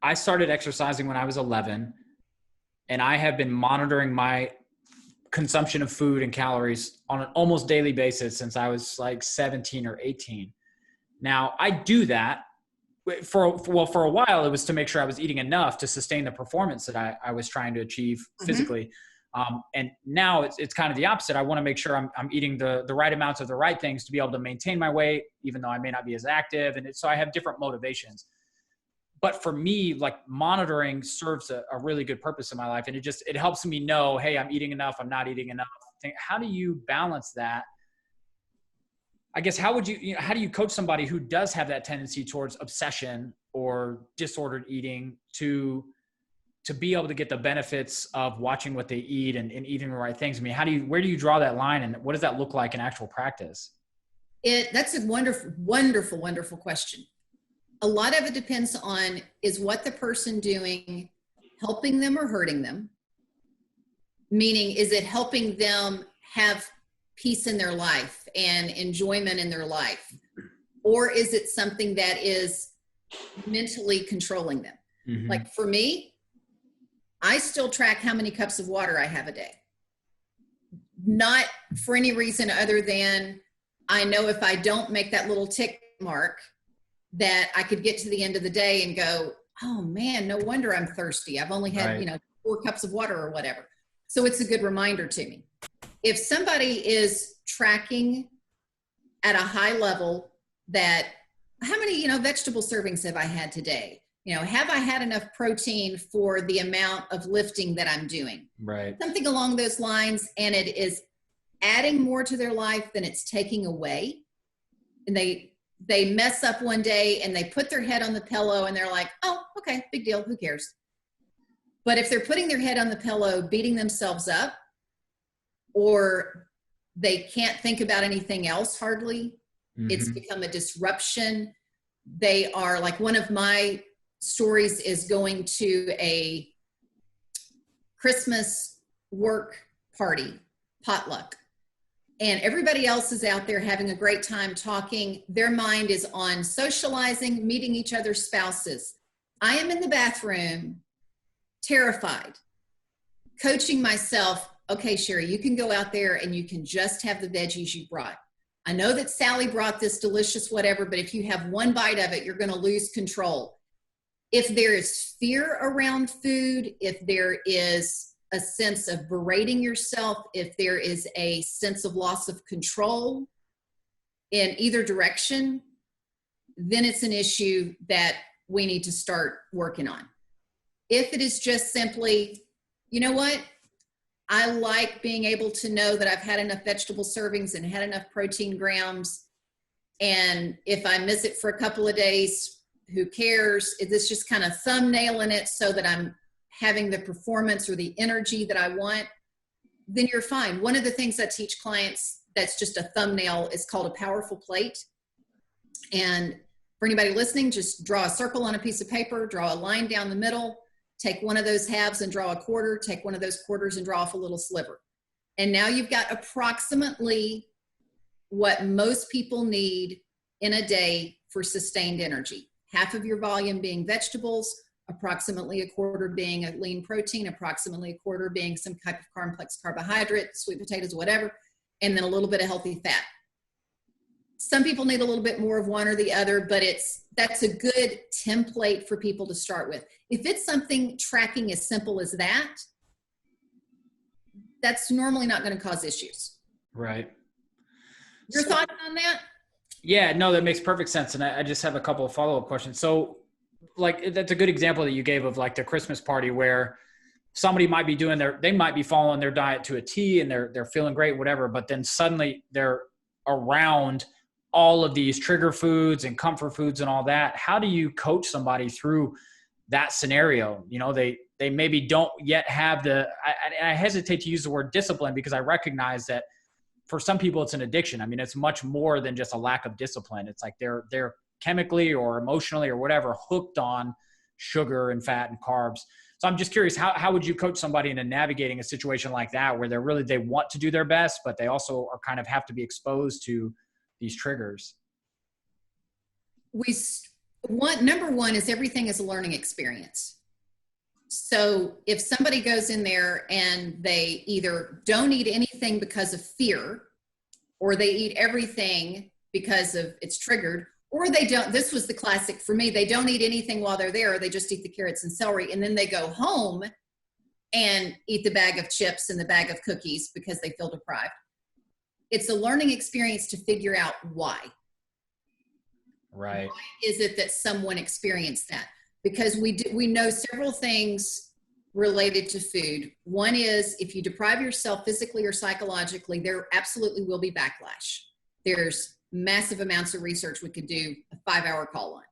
I started exercising when I was 11, and I have been monitoring my consumption of food and calories on an almost daily basis since I was like 17 or 18. Now I do that for a while. It was to make sure I was eating enough to sustain the performance that I was trying to achieve physically. And now it's kind of the opposite. I want to make sure I'm eating the right amounts of the right things to be able to maintain my weight, even though I may not be as active. And so I have different motivations. But for me, like, monitoring serves a really good purpose in my life. And it helps me know, hey, I'm eating enough, I'm not eating enough. How do you balance that? I guess, how do you coach somebody who does have that tendency towards obsession or disordered eating to be able to get the benefits of watching what they eat and eating the right things? I mean, where do you draw that line, and what does that look like in actual practice?
That's a wonderful, wonderful, wonderful question. A lot of it depends on, is what the person doing helping them or hurting them? Meaning, is it helping them have peace in their life and enjoyment in their life? Or is it something that is mentally controlling them? Mm-hmm. Like for me, I still track how many cups of water I have a day. Not for any reason other than I know if I don't make that little tick mark, that I could get to the end of the day and go, oh man, no wonder I'm thirsty. I've only had, 4 cups of water or whatever. So it's a good reminder to me. If somebody is tracking at a high level that, how many, vegetable servings have I had today? Have I had enough protein for the amount of lifting that I'm doing?
Right.
Something along those lines. And it is adding more to their life than it's taking away. And they mess up one day and they put their head on the pillow and they're like, oh, okay, big deal. Who cares? But if they're putting their head on the pillow, beating themselves up, or they can't think about anything else hardly, it's become a disruption. They are like, one of my stories is going to a Christmas work party, potluck, and everybody else is out there having a great time talking. Their mind is on socializing, meeting each other's spouses. I am in the bathroom, terrified, coaching myself. Okay, Sherry, you can go out there and you can just have the veggies you brought. I know that Sally brought this delicious whatever, but if you have one bite of it, you're going to lose control. If there is fear around food, if there is a sense of berating yourself, if there is a sense of loss of control in either direction, then it's an issue that we need to start working on. If it is just simply, you know what? I like being able to know that I've had enough vegetable servings and had enough protein grams. And if I miss it for a couple of days, who cares? It's just kind of thumbnailing it so that I'm having the performance or the energy that I want, then you're fine. One of the things I teach clients that's just a thumbnail is called a powerful plate. And for anybody listening, just draw a circle on a piece of paper, draw a line down the middle, take one of those halves and draw a quarter, take one of those quarters and draw off a little sliver. And now you've got approximately what most people need in a day for sustained energy. Half of your volume being vegetables, approximately a quarter being a lean protein, approximately a quarter being some type of complex carbohydrate, sweet potatoes, whatever, and then a little bit of healthy fat. Some people need a little bit more of one or the other, but that's a good template for people to start with. If it's something tracking as simple as that, that's normally not going to cause issues.
Right.
Your thoughts on that?
Yeah, no, that makes perfect sense. And I just have a couple of follow-up questions. So like, that's a good example that you gave of like the Christmas party where somebody might be they might be following their diet to a T and they're feeling great, whatever, but then suddenly they're around all of these trigger foods and comfort foods and all that. How do you coach somebody through that scenario? You know, they maybe don't yet have I hesitate to use the word discipline because I recognize that for some people it's an addiction. I mean, it's much more than just a lack of discipline. It's like they're chemically or emotionally or whatever hooked on sugar and fat and carbs. So I'm just curious, how would you coach somebody into navigating a situation like that where they want to do their best, but they also are kind of have to be exposed to these triggers?
Number one is everything is a learning experience. So if somebody goes in there and they either don't eat anything because of fear, or they eat everything because of it's triggered, or they don't, this was the classic for me, they don't eat anything while they're there, they just eat the carrots and celery, and then they go home and eat the bag of chips and the bag of cookies because they feel deprived. It's a learning experience to figure out why.
Right.
Why is it that someone experienced that? Because we know several things related to food. One is if you deprive yourself physically or psychologically, there absolutely will be backlash. There's massive amounts of research we could do a 5-hour call on.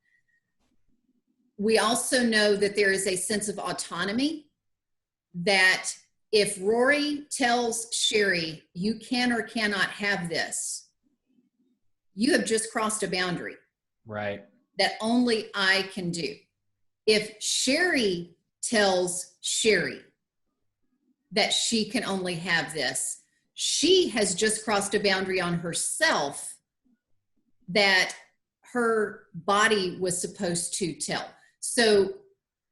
We also know that there is a sense of autonomy, that if Rory tells Sherry, you can or cannot have this, you have just crossed a boundary.
Right.
That only I can do. If Sherry tells Sherry that she can only have this, she has just crossed a boundary on herself that her body was supposed to tell. So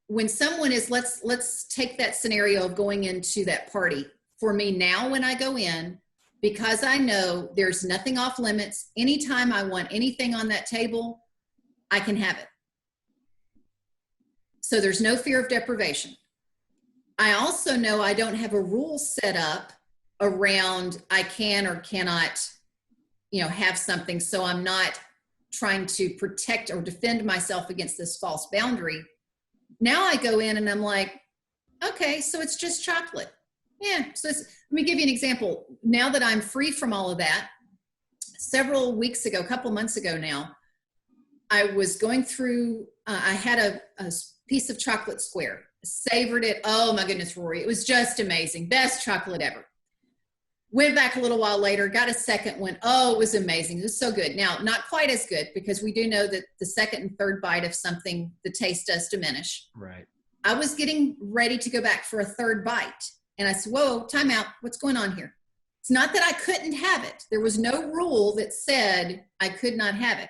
when someone is, let's take that scenario of going into that party. For me now, when I go in, because I know there's nothing off limits, anytime I want anything on that table, I can have it. So there's no fear of deprivation. I also know I don't have a rule set up around I can or cannot, have something. So I'm not trying to protect or defend myself against this false boundary. Now I go in and I'm like, okay, so it's just chocolate. Yeah. So let me give you an example. Now that I'm free from all of that, several weeks ago, a couple months ago now, I was going through, I had a piece of chocolate square Savored it. Oh my goodness, Rory. It was just amazing. Best chocolate ever. Went back a little while later, got a second one. Oh, it was amazing. It was so good. Now, not quite as good because we do know that the second and third bite of something, the taste does diminish.
Right.
I was getting ready to go back for a third bite. And I said, whoa, time out. What's going on here? It's not that I couldn't have it. There was no rule that said I could not have it.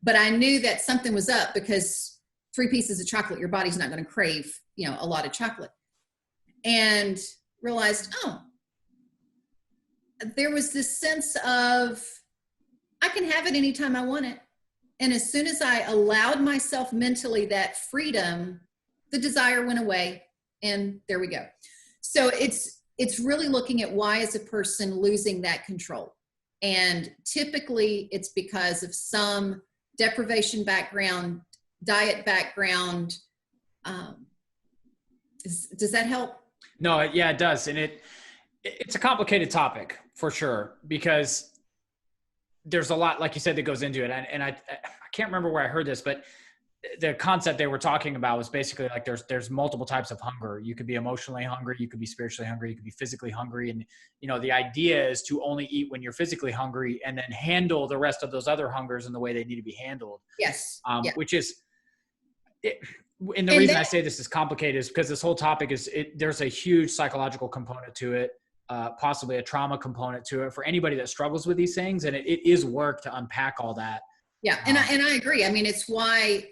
But I knew that something was up because 3 pieces of chocolate, your body's not going to crave, a lot of chocolate. And realized, oh, there was this sense of I can have it anytime I want it. And as soon as I allowed myself mentally that freedom, the desire went away, and there we go. So it's really looking at why is a person losing that control. And typically it's because of some deprivation background, diet background. Does that help?
No, yeah, it does. And it's a complicated topic for sure, because there's a lot, like you said, that goes into it. And I can't remember where I heard this, but the concept they were talking about was basically like there's multiple types of hunger. You could be emotionally hungry, you could be spiritually hungry, you could be physically hungry. And, the idea is to only eat when you're physically hungry and then handle the rest of those other hungers in the way they need to be handled.
Yes. Yeah.
Which is, and the reason I say this is complicated is because this whole topic there's a huge psychological component to it. Possibly a trauma component to it for anybody that struggles with these things. And it is work to unpack all that.
Yeah. And I agree. I mean, it's why,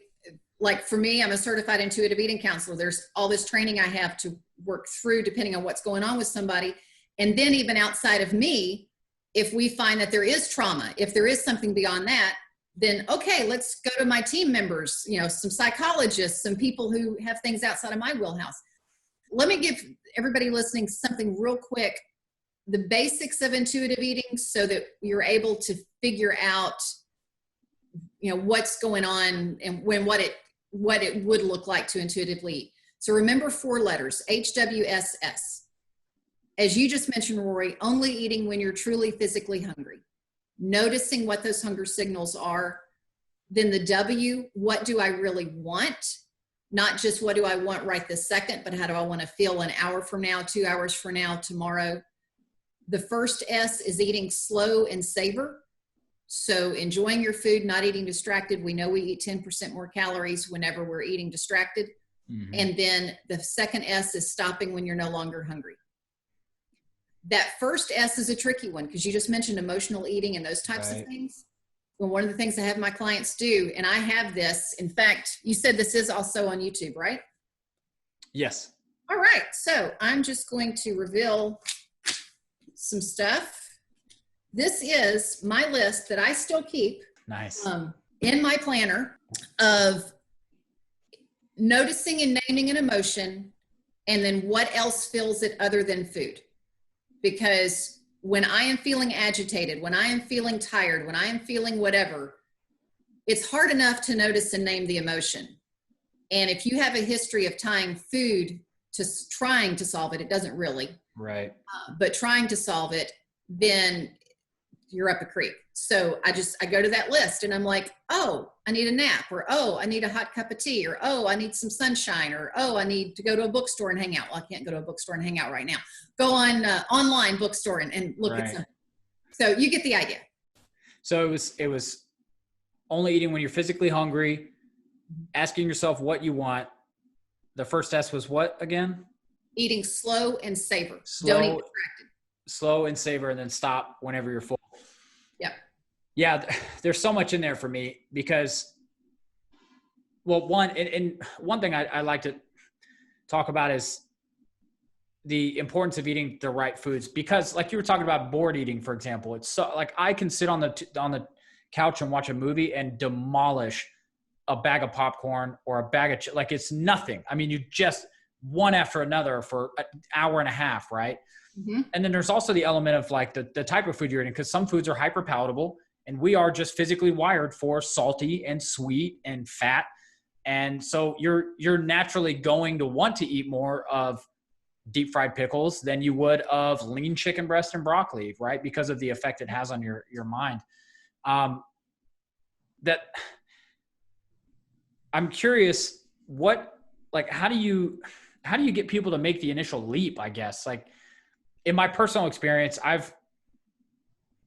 like for me, I'm a certified intuitive eating counselor. There's all this training I have to work through depending on what's going on with somebody. And then even outside of me, if we find that there is trauma, if there is something beyond that, then okay, let's go to my team members, some psychologists, some people who have things outside of my wheelhouse. Let me give everybody listening something real quick, the basics of intuitive eating so that you're able to figure out, what's going on and what it would look like to intuitively eat. So remember 4 letters, HWSS. As you just mentioned, Rory, only eating when you're truly physically hungry. Noticing what those hunger signals are. Then the W, what do I really want? Not just what do I want right this second, but how do I want to feel an hour from now, 2 hours from now, tomorrow? The first S is eating slow and savor. So enjoying your food, not eating distracted. We know we eat 10% more calories whenever we're eating distracted. Mm-hmm. And then the second S is stopping when you're no longer hungry. That first S is a tricky one because you just mentioned emotional eating and those types of things. Well, one of the things I have my clients do, and I have this, in fact, you said this is also on YouTube, right?
Yes.
All right. So I'm just going to reveal some stuff. This is my list that I still keep.
Nice.
In my planner of noticing and naming an emotion, and then what else fills it other than food. Because when I am feeling agitated, when I am feeling tired, when I am feeling whatever, it's hard enough to notice and name the emotion. And if you have a history of tying food to trying to solve it, it doesn't really.
Right.
But trying to solve it, then you're up a creek. So I go to that list and I'm like, oh, I need a nap, or, oh, I need a hot cup of tea, or, oh, I need some sunshine, or, oh, I need to go to a bookstore and hang out. Well, I can't go to a bookstore and hang out right now. Go on online bookstore and look at something. So you get the idea.
So it was only eating when you're physically hungry, asking yourself what you want. The first S was what again? Eating
slow and savor. Don't eat distracted.
Slow and savor, and then stop whenever you're full.
Yep.
Yeah, there's so much in there for me because, well, one thing I like to talk about is the importance of eating the right foods, because like you were talking about bored eating, for example, it's so like I can sit on the couch and watch a movie and demolish a bag of popcorn or a bag of like it's nothing. I mean, you just one after another for an hour and a half, right? Mm-hmm. And then there's also the element of like the type of food you're eating, because some foods are hyper palatable and we are just physically wired for salty and sweet and fat. And so you're naturally going to want to eat more of deep fried pickles than you would of lean chicken breast and broccoli, right? Because of the effect it has on your mind. That I'm curious, what like, how do you get people to make the initial leap, I guess? Like, in my personal experience,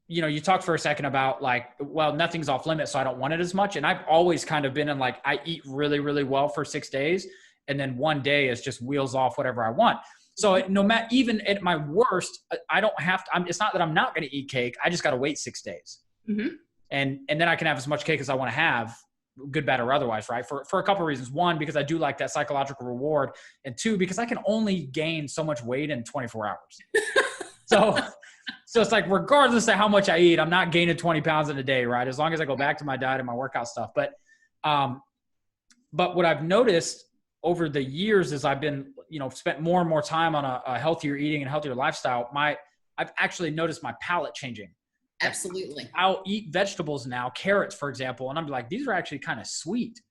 you talked for a second about like, well, nothing's off limits, so I don't want it as much. And I've always kind of been in like, I eat really, really well for 6 days. And then one day is just wheels off whatever I want. So no matter, even at my worst, I don't have to, it's not that I'm not going to eat cake. I just got to wait 6 days.
Mm-hmm.
And then I can have as much cake as I want to have, good, bad, or otherwise, right? For a couple of reasons. One, because I do like that psychological reward. And two, because I can only gain so much weight in 24 hours. So it's like, regardless of how much I eat, I'm not gaining 20 pounds in a day, right? As long as I go back to my diet and my workout stuff. But what I've noticed over the years is I've been, spent more and more time on a healthier eating and healthier lifestyle. I've actually noticed my palate changing.
Absolutely.
I'll eat vegetables now, carrots, for example, and I'm like, these are actually kind of sweet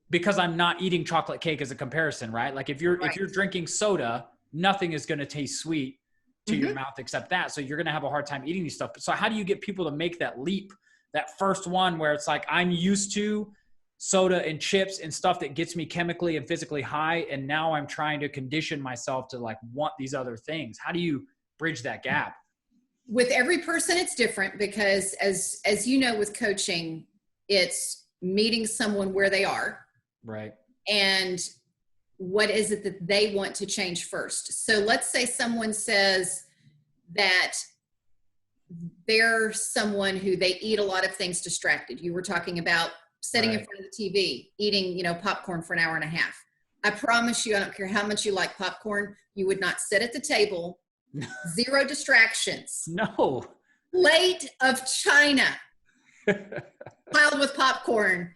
because I'm not eating chocolate cake as a comparison, right? Like if you're drinking soda, nothing is going to taste sweet to your mouth except that. So you're going to have a hard time eating these stuff. So how do you get people to make that leap, that first one where it's like, I'm used to soda and chips and stuff that gets me chemically and physically high, and now I'm trying to condition myself to like want these other things? How do you bridge that gap?
With every person, it's different because as you know, with coaching, it's meeting someone where they are.
Right.
And what is it that they want to change first? So let's say someone says that they're someone who they eat a lot of things distracted. You were talking about sitting in front of the TV, eating, popcorn for an hour and a half. I promise you, I don't care how much you like popcorn, you would not sit at the table. 0 distractions.
No.
Plate of china piled with popcorn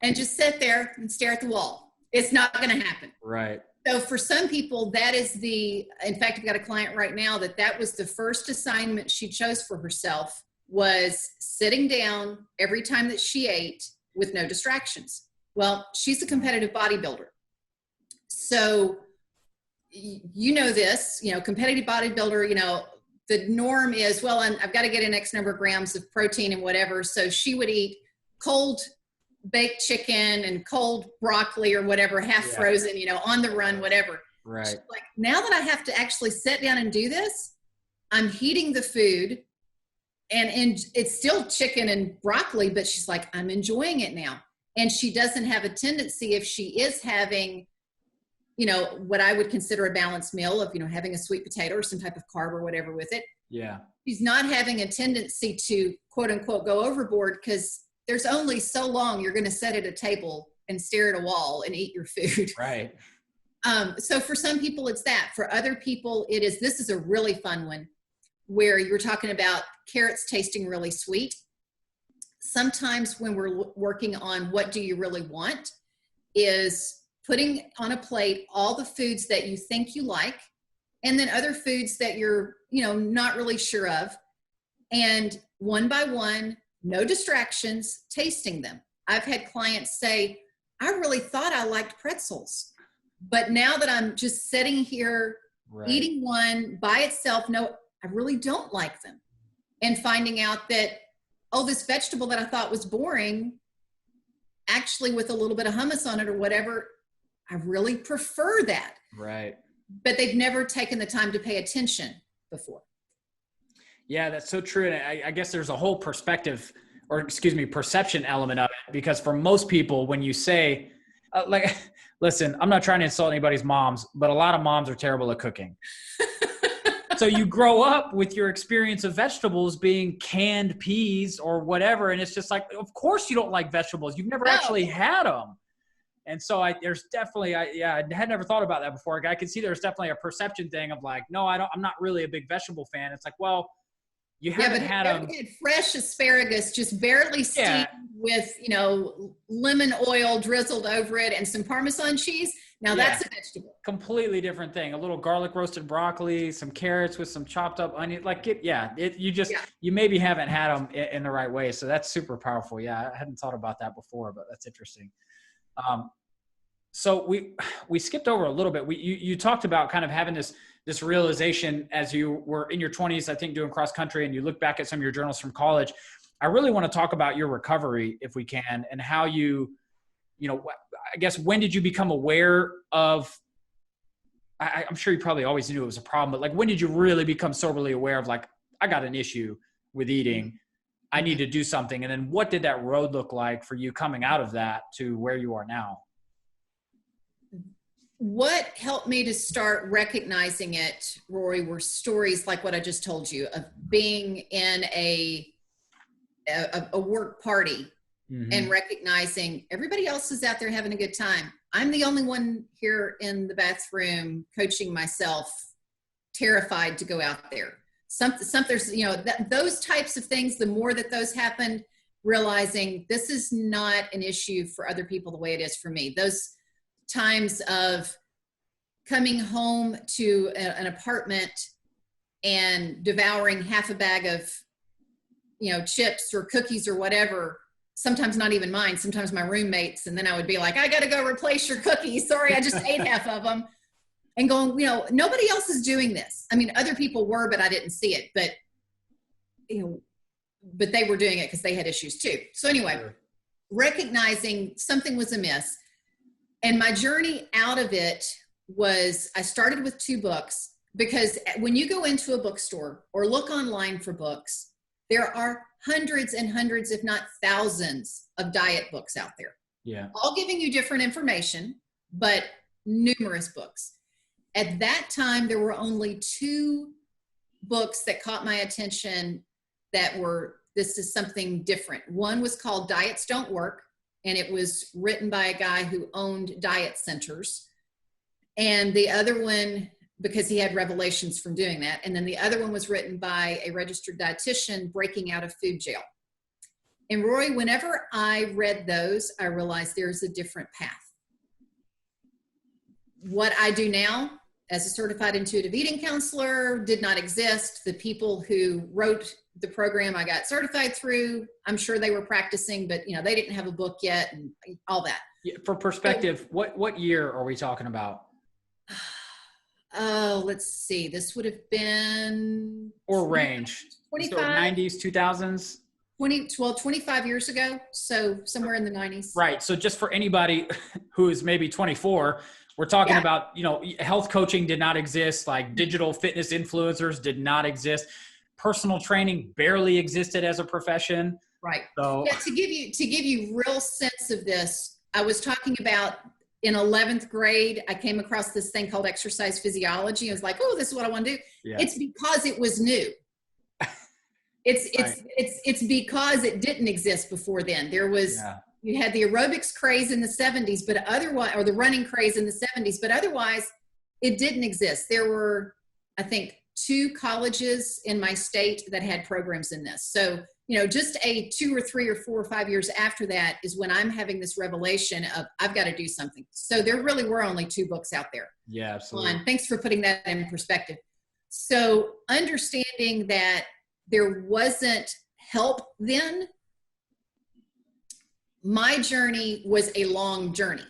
and just sit there and stare at the wall. It's not going to happen.
Right.
So for some people, that is in fact, I've got a client right now that was the first assignment she chose for herself, was sitting down every time that she ate with no distractions. Well, she's a competitive bodybuilder. So you know this, competitive bodybuilder, the norm is, well, I've got to get an X number of grams of protein and whatever. So she would eat cold baked chicken and cold broccoli or whatever, half frozen, on the run, whatever.
Right.
She's like, now that I have to actually sit down and do this, I'm heating the food and it's still chicken and broccoli, but she's like, I'm enjoying it now. And she doesn't have a tendency, if she is having what I would consider a balanced meal of, having a sweet potato or some type of carb or whatever with it.
Yeah.
She's not having a tendency to quote unquote go overboard, because there's only so long you're going to sit at a table and stare at a wall and eat your food.
Right.
So for some people it's that. For other people this is a really fun one where you're talking about carrots tasting really sweet. Sometimes when we're working on what do you really want is putting on a plate all the foods that you think you like, and then other foods that you're, not really sure of. And one by one, no distractions, tasting them. I've had clients say, I really thought I liked pretzels, but now that I'm just sitting here eating one by itself, no, I really don't like them. And finding out that, this vegetable that I thought was boring, actually with a little bit of hummus on it or whatever, I really prefer that. Right. But they've never taken the time to pay attention before.
Yeah, that's so true. And I guess there's a whole perception element of it, because for most people, when you say, listen, I'm not trying to insult anybody's moms, but a lot of moms are terrible at cooking. So you grow up with your experience of vegetables being canned peas or whatever. And it's just like, of course you don't like vegetables. You've never actually had them. And so there's definitely, I had never thought about that before. I can see there's definitely a perception thing of like, no, I'm not really a big vegetable fan. It's like, well, you haven't had them.
Fresh asparagus, just barely steamed with, lemon oil drizzled over it and some Parmesan cheese. Now that's a vegetable.
Completely different thing. A little garlic roasted broccoli, some carrots with some chopped up onion. You maybe haven't had them in the right way. So that's super powerful. Yeah. I hadn't thought about that before, but that's interesting. So we skipped over a little bit. You talked about kind of having this realization as you were in your 20s, I think, doing cross country, and you look back at some of your journals from college. I really want to talk about your recovery, if we can, and how you I guess, when did you become aware of, I'm sure you probably always knew it was a problem, but like, when did you really become soberly aware of like, I got an issue with eating, I need to do something? And then what did that road look like for you coming out of that to where you are now?
What helped me to start recognizing it, Rory, were stories like what I just told you of being in a work party and recognizing everybody else is out there having a good time. I'm the only one here in the bathroom coaching myself, terrified to go out there. There's, those types of things, the more that those happen, realizing this is not an issue for other people the way it is for me. Those times of coming home to an apartment and devouring half a bag of, chips or cookies or whatever, sometimes not even mine, sometimes my roommates. And then I would be like, I got to go replace your cookies. Sorry, I just ate half of them. And going, nobody else is doing this. I mean, other people were, but I didn't see it. But, but they were doing it because they had issues too. So anyway, recognizing something was amiss. And my journey out of it was, I started with 2 books, because when you go into a bookstore or look online for books, there are hundreds and hundreds, if not thousands, of diet books out there.
Yeah.
All giving you different information, but numerous books. At that time, there were only 2 books that caught my attention that were, this is something different. One was called Diets Don't Work, and it was written by a guy who owned diet centers. And the other one, because he had revelations from doing that. And then the other one was written by a registered dietitian breaking out of food jail. And Roy, whenever I read those, I realized there's a different path. What I do now as a certified intuitive eating counselor did not exist. The people who wrote the program I got certified through, I'm sure they were practicing, but they didn't have a book yet and all that.
Yeah, for perspective, what year are we talking about?
Oh, let's see. This would have been...
Or range.
25.
So 90s, 2000s?
25 years ago. So somewhere in the 90s.
Right. So just for anybody who is maybe 24, we're talking about, health coaching did not exist. Like digital fitness influencers did not exist. Personal training barely existed as a profession.
Right.
So
to give you real sense of this, I was talking about in 11th grade, I came across this thing called exercise physiology. I was like, oh, this is what I want to do. Yeah. It's because it was new. It's because it didn't exist before then. There was, you had the aerobics craze in the 70s, but otherwise, or the running craze in the 70s, but otherwise it didn't exist. There were, I think, 2 colleges in my state that had programs in this. So, just a 2 or 3 or 4 or 5 years after that is when I'm having this revelation of, I've got to do something. So there really were only 2 books out there.
Yeah, absolutely.
Thanks for putting that in perspective. So understanding that there wasn't help then, my journey was a long journey.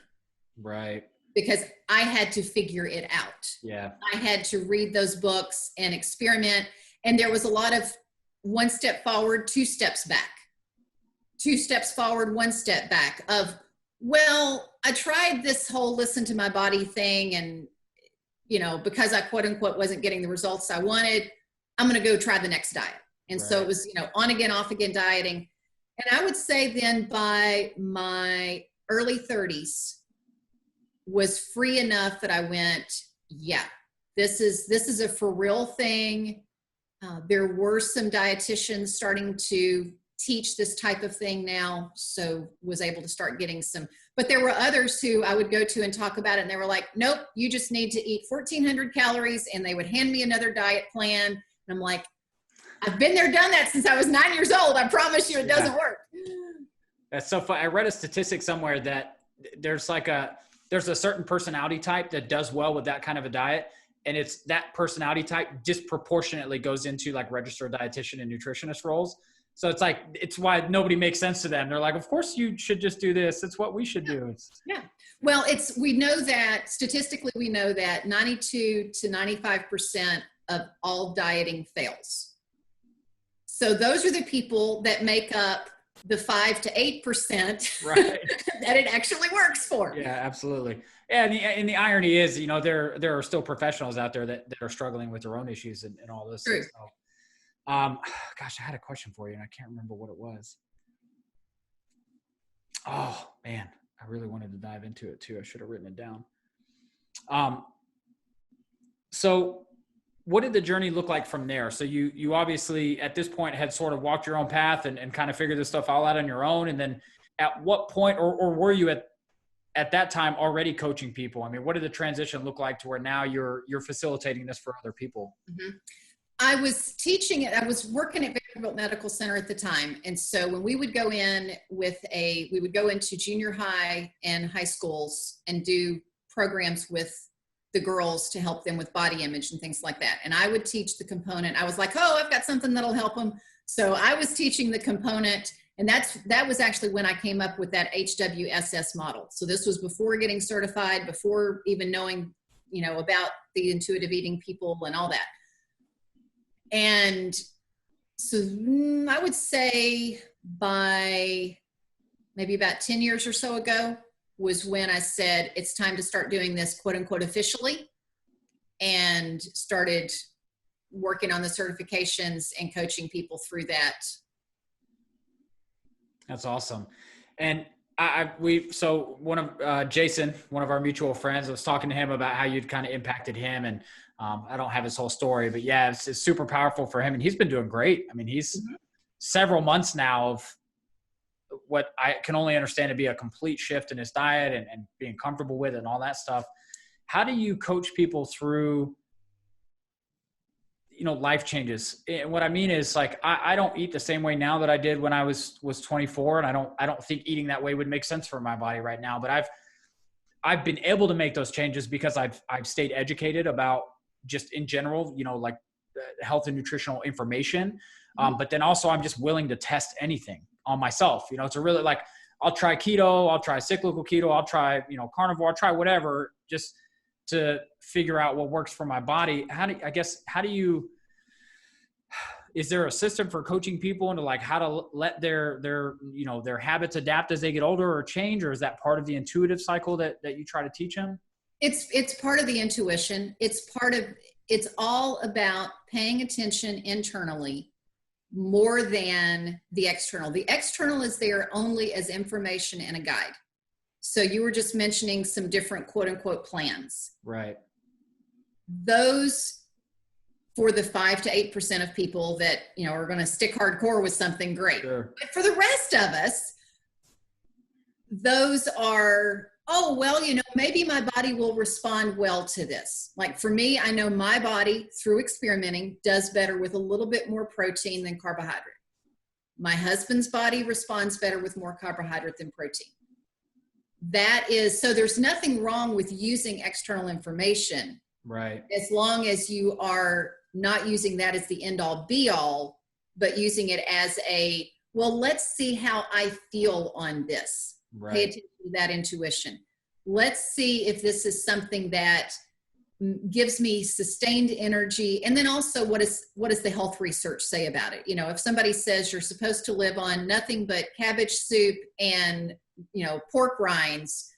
Right.
Because I had to figure it out.
Yeah.
I had to read those books and experiment. And there was a lot of 1 step forward, 2 steps back. 2 steps forward, 1 step back of, well, I tried this whole listen to my body thing. And, because I quote unquote wasn't getting the results I wanted, I'm going to go try the next diet. And so it was, on again, off again dieting. And I would say then by my early 30s, was free enough that I went, this is a for real thing. There were some dietitians starting to teach this type of thing now, so was able to start getting some, but there were others who I would go to and talk about it, and they were like, nope, you just need to eat 1,400 calories, and they would hand me another diet plan. And I'm like, I've been there, done that since I was 9 years old. I promise you it doesn't work.
That's so funny. I read a statistic somewhere that there's a certain personality type that does well with that kind of a diet. And it's that personality type disproportionately goes into like registered dietitian and nutritionist roles. So it's why nobody makes sense to them. They're like, of course you should just do this. It's what we should do.
Yeah. Well, we know that statistically, we know that 92 to 95% of all dieting fails. So those are the people that make up the 5 to 8%
Right.
that it actually works for.
Yeah, absolutely. Yeah, and the irony is, you know, there are still professionals out there that are struggling with their own issues and all this.
True.
So, gosh, I had a question for you and I can't remember what it was. Oh man, I really wanted to dive into it too. I should have written it down. So what did the journey look like from there? So you obviously at this point had sort of walked your own path and kind of figured this stuff all out on your own. And then at what point, or were you at that time already coaching people? I mean, what did the transition look like to where now you're facilitating this for other people?
Mm-hmm. I was teaching it. I was working at Vanderbilt Medical Center at the time. And so when we would go in we would go into junior high and high schools and do programs with the girls to help them with body image and things like that. And I would teach the component. I was like, oh, I've got something that'll help them. So I was teaching the component. And that was actually when I came up with that HWSS model. So this was before getting certified, before even knowing, you know, about the intuitive eating people and all that. And so I would say by maybe about 10 years or so ago was when I said, it's time to start doing this quote unquote officially, and started working on the certifications and coaching people through that.
That's awesome. And so one of Jason, one of our mutual friends, I was talking to him about how you'd kind of impacted him, and I don't have his whole story, but yeah, it's super powerful for him, and he's been doing great. I mean, he's several months now of what I can only understand to be a complete shift in his diet and being comfortable with it and all that stuff. How do you coach people through, you know, life changes? And what I mean is, like, I don't eat the same way now that I did when I was 24. And I don't think eating that way would make sense for my body right now, but I've been able to make those changes because I've stayed educated about just in general, you know, like health and nutritional information. But then also I'm just willing to test anything on myself. You know, it's a really, like, I'll try keto, I'll try cyclical keto, I'll try, you know, carnivore, I'll try whatever, just to figure out what works for my body. Is there a system for coaching people into like how to let their, you know, their habits adapt as they get older or change? Or is that part of the intuitive cycle that you try to teach them?
It's part of the intuition. It's all about paying attention internally more than the external. The external is there only as information and a guide. So you were just mentioning some different quote unquote plans.
Right.
Those for the 5 to 8% of people that, you know, are going to stick hardcore with something great.
Sure.
But for the rest of us, those are, oh, well, you know, maybe my body will respond well to this. Like for me, I know my body through experimenting does better with a little bit more protein than carbohydrate. My husband's body responds better with more carbohydrate than protein. So there's nothing wrong with using external information.
Right.
As long as you are not using that as the end all be all, but using it as well, let's see how I feel on this.
Right.
Pay attention to that intuition. Let's see if this is something that gives me sustained energy. And then also what does the health research say about it? You know, if somebody says you're supposed to live on nothing but cabbage soup and, you know, pork rinds,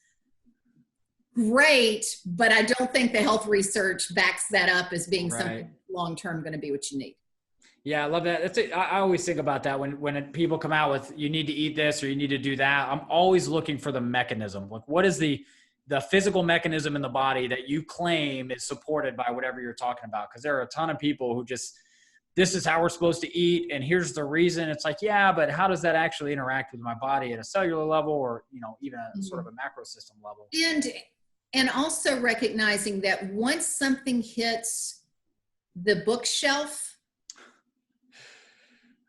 great, but I don't think the health research backs that up as being something long-term going to be what you need. Yeah,
I love that. That's it. I always think about that when people come out with, you need to eat this or you need to do that. I'm always looking for the mechanism. Like, what is the physical mechanism in the body that you claim is supported by whatever you're talking about? Because there are a ton of people who just, this is how we're supposed to eat, and here's the reason. It's like, yeah, but how does that actually interact with my body at a cellular level, or, you know, even a sort of a macro system level?
And also recognizing that once something hits the bookshelf,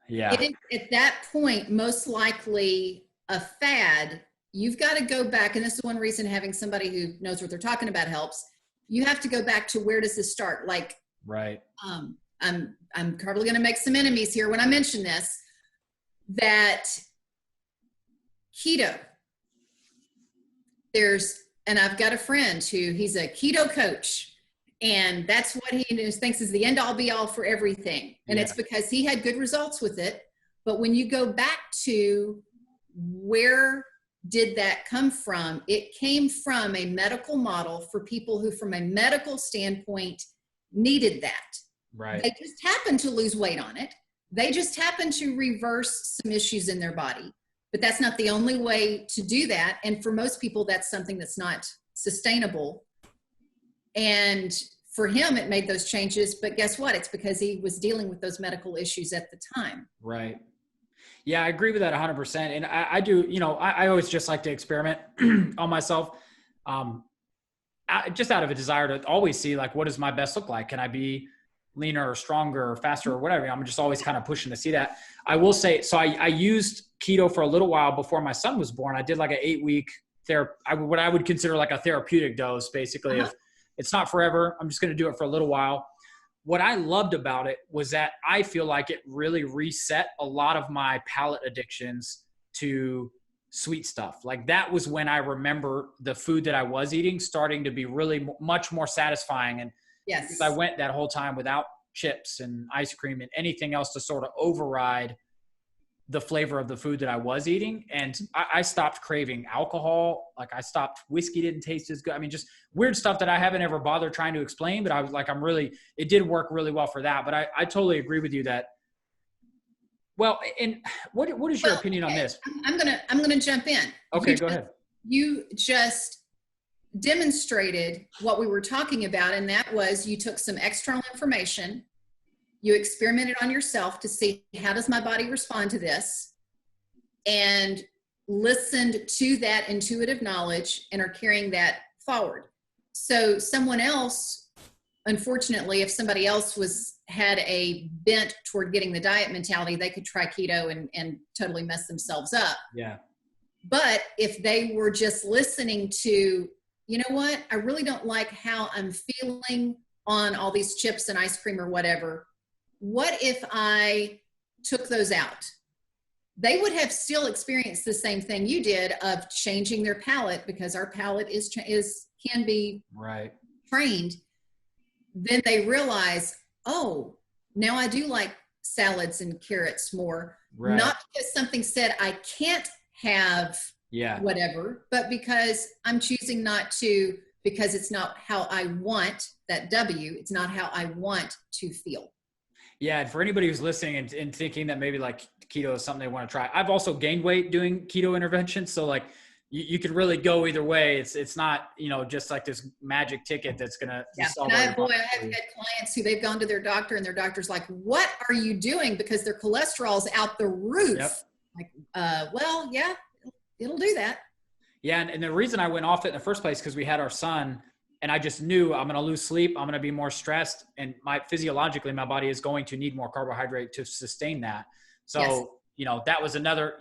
yeah,
it is at that point most likely a fad. You've got to go back, and this is one reason having somebody who knows what they're talking about helps. You have to go back to, where does this start? Like,
right.
I'm probably going to make some enemies here when I mention this, that keto, and I've got a friend he's a keto coach, and that's what he thinks is the end all be all for everything. And it's because he had good results with it, But when you go back to where did that come from, it came from a medical model for people who, from a medical standpoint, needed that.
Right.
They just happened to lose weight on it. They just happened to reverse some issues in their body. But that's not the only way to do that. And for most people, that's something that's not sustainable. And for him, it made those changes. But guess what? It's because he was dealing with those medical issues at the time.
Right. Yeah, I agree with that 100%. And I do, I always just like to experiment on myself. Just out of a desire to always see, like, what does my best look like? Can I be leaner or stronger or faster or whatever? I'm just always kind of pushing to see that. I will say, so I used keto for a little while before my son was born. I did like an 8-week what I would consider like a therapeutic dose, basically. If it's not forever, I'm just going to do it for a little while. What I loved about it was that I feel like it really reset a lot of my palate addictions to sweet stuff. Like, that was when I remember the food that I was eating starting to be really much more satisfying. And
yes,
I went that whole time without chips and ice cream and anything else to sort of override the flavor of the food that I was eating. And I stopped craving alcohol. Like, I stopped, whiskey didn't taste as good. I mean, just weird stuff that I haven't ever bothered trying to explain, but I was like, it did work really well for that. But I totally agree with you that, well, and what is your opinion on this?
I'm gonna jump in.
Okay, go ahead.
You just demonstrated what we were talking about, and that was you took some external information, you experimented on yourself to see, how does my body respond to this, and listened to that intuitive knowledge and are carrying that forward. So someone else, unfortunately, if somebody else had a bent toward getting the diet mentality, they could try keto and totally mess themselves up.
Yeah.
But if they were just listening to, you know what, I really don't like how I'm feeling on all these chips and ice cream or whatever. What if I took those out? They would have still experienced the same thing you did of changing their palate, because our palate can be trained. Then they realize, oh, now I do like salads and carrots more. Right. Not because something said I can't have whatever, but because I'm choosing not to, because it's not how I want that W. It's not how I want to feel.
Yeah. And for anybody who's listening and thinking that maybe like keto is something they want to try, I've also gained weight doing keto interventions. So like you could really go either way. It's not, just like this magic ticket that's going to solve it.
I've had clients who they've gone to their doctor and their doctor's like, what are you doing? Because their cholesterol's out the roof. Yep. Like, well, yeah, it'll do that.
Yeah. And the reason I went off it in the first place, because we had our son and I just knew I'm going to lose sleep. I'm going to be more stressed, and physiologically, my body is going to need more carbohydrate to sustain that. So, yes. That was another,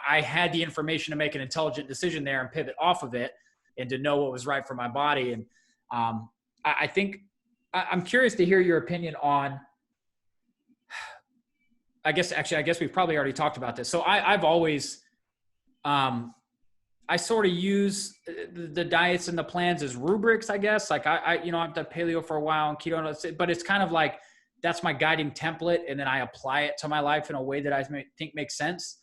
I had the information to make an intelligent decision there and pivot off of it and to know what was right for my body. And I think I'm curious to hear your opinion on, I guess we've probably already talked about this. So I've always, I sort of use the diets and the plans as rubrics, I guess. Like I've done paleo for a while and keto, but it's kind of like, that's my guiding template. And then I apply it to my life in a way that I think makes sense.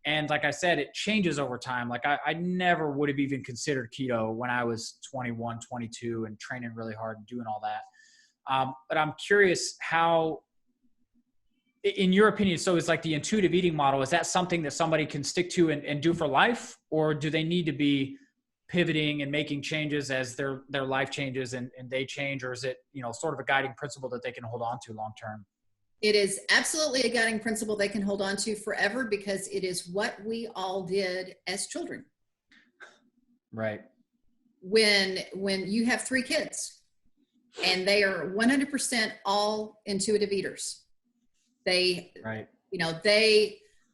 And like I said, it changes over time. Like I never would have even considered keto when I was 21, 22 and training really hard and doing all that. But I'm curious how, in your opinion, so is like the intuitive eating model, is that something that somebody can stick to and do for life? Or do they need to be pivoting and making changes as their life changes and they change? Or is it, sort of a guiding principle that they can hold on to long-term?
It is absolutely a guiding principle they can hold on to forever, because it is what we all did as children.
Right.
When you have 3 kids and they are 100% all intuitive eaters, I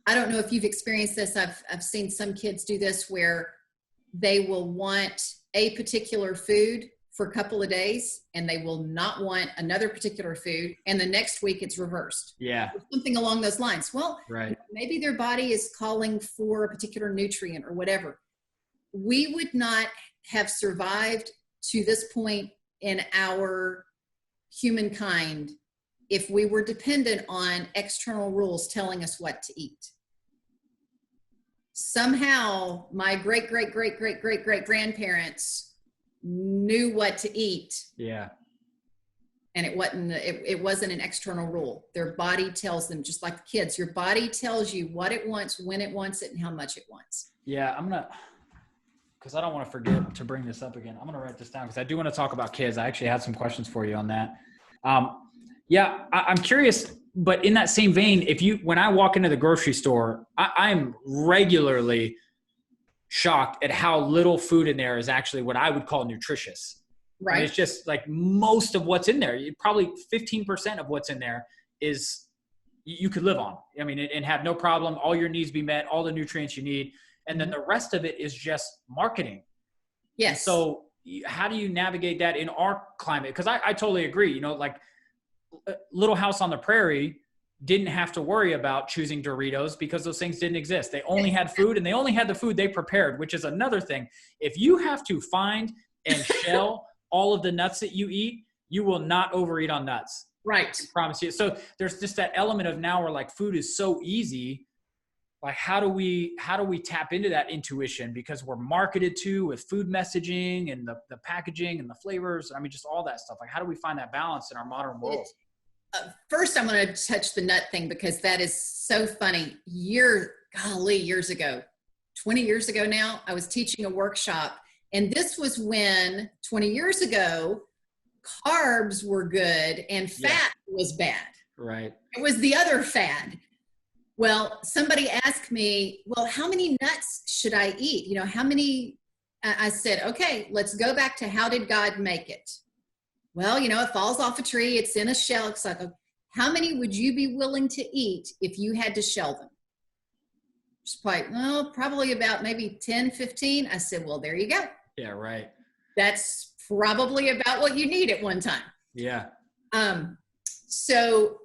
don't know if you've experienced this. I've seen some kids do this where they will want a particular food for a couple of days and they will not want another particular food. And the next week it's reversed.
Yeah.
Or something along those lines. Well,
right.
Maybe their body is calling for a particular nutrient or whatever. We would not have survived to this point in our humankind if we were dependent on external rules telling us what to eat. somehow my great, great, great, great, great, great grandparents knew what to eat.
Yeah.
And it wasn't an external rule. Their body tells them, just like the kids, your body tells you what it wants, when it wants it, and how much it wants.
Yeah. Because I don't want to forget to bring this up again. I'm going to write this down because I do want to talk about kids. I actually had some questions for you on that. I'm curious, but in that same vein, when I walk into the grocery store, I'm regularly shocked at how little food in there is actually what I would call nutritious.
Right.
I mean, it's just like most of what's in there, probably 15% of what's in there is you could live on. I mean, and have no problem. All your needs be met, all the nutrients you need. And then the rest of it is just marketing.
Yes.
So how do you navigate that in our climate? Because I totally agree. You know, like Little House on the Prairie didn't have to worry about choosing Doritos because those things didn't exist. They only had food, and they only had the food they prepared, which is another thing. If you have to find and shell all of the nuts that you eat, you will not overeat on nuts.
Right.
I promise you. So there's just that element of now where like food is so easy. Like how do we tap into that intuition, because we're marketed to with food messaging and the packaging and the flavors. I mean, just all that stuff. Like how do we find that balance in our modern world?
First, I'm going to touch the nut thing because that is so funny. Years ago, 20 years ago now, I was teaching a workshop. And this was when 20 years ago, carbs were good and fat was bad.
Right.
It was the other fad. Well, somebody asked me, well, how many nuts should I eat? You know, how many? I said, okay, let's go back to how did God make it? Well, you know, it falls off a tree. It's in a shell. It's like, how many would you be willing to eat if you had to shell them? She's like, well, probably about maybe 10, 15. I said, well, there you go.
Yeah, right.
That's probably about what you need at one time.
Yeah.
So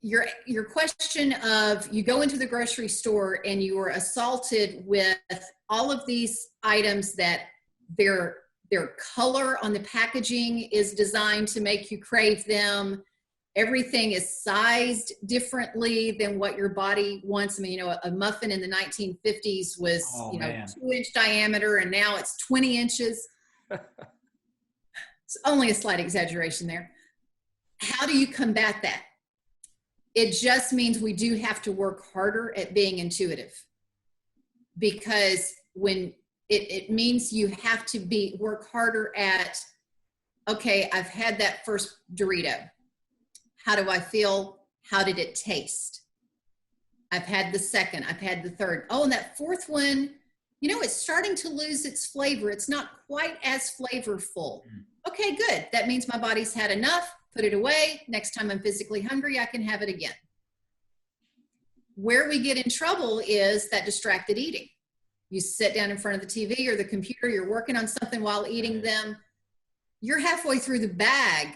your question of you go into the grocery store and you are assaulted with all of these items that their color on the packaging is designed to make you crave them. Everything is sized differently than what your body wants. I mean, you know, a muffin in the 1950s was, 2-inch diameter, and now it's 20 inches. It's only a slight exaggeration there. How do you combat that? It just means we do have to work harder at being intuitive, because when it means you have to work harder at, okay, I've had that first Dorito. How do I feel? How did it taste? I've had the second, I've had the third. Oh, and that fourth one, you know, it's starting to lose its flavor. It's not quite as flavorful. Okay, good. That means my body's had enough. Put it away. Next time I'm physically hungry, I can have it again. Where we get in trouble is that distracted eating. You sit down in front of the TV or the computer, you're working on something while eating them. You're halfway through the bag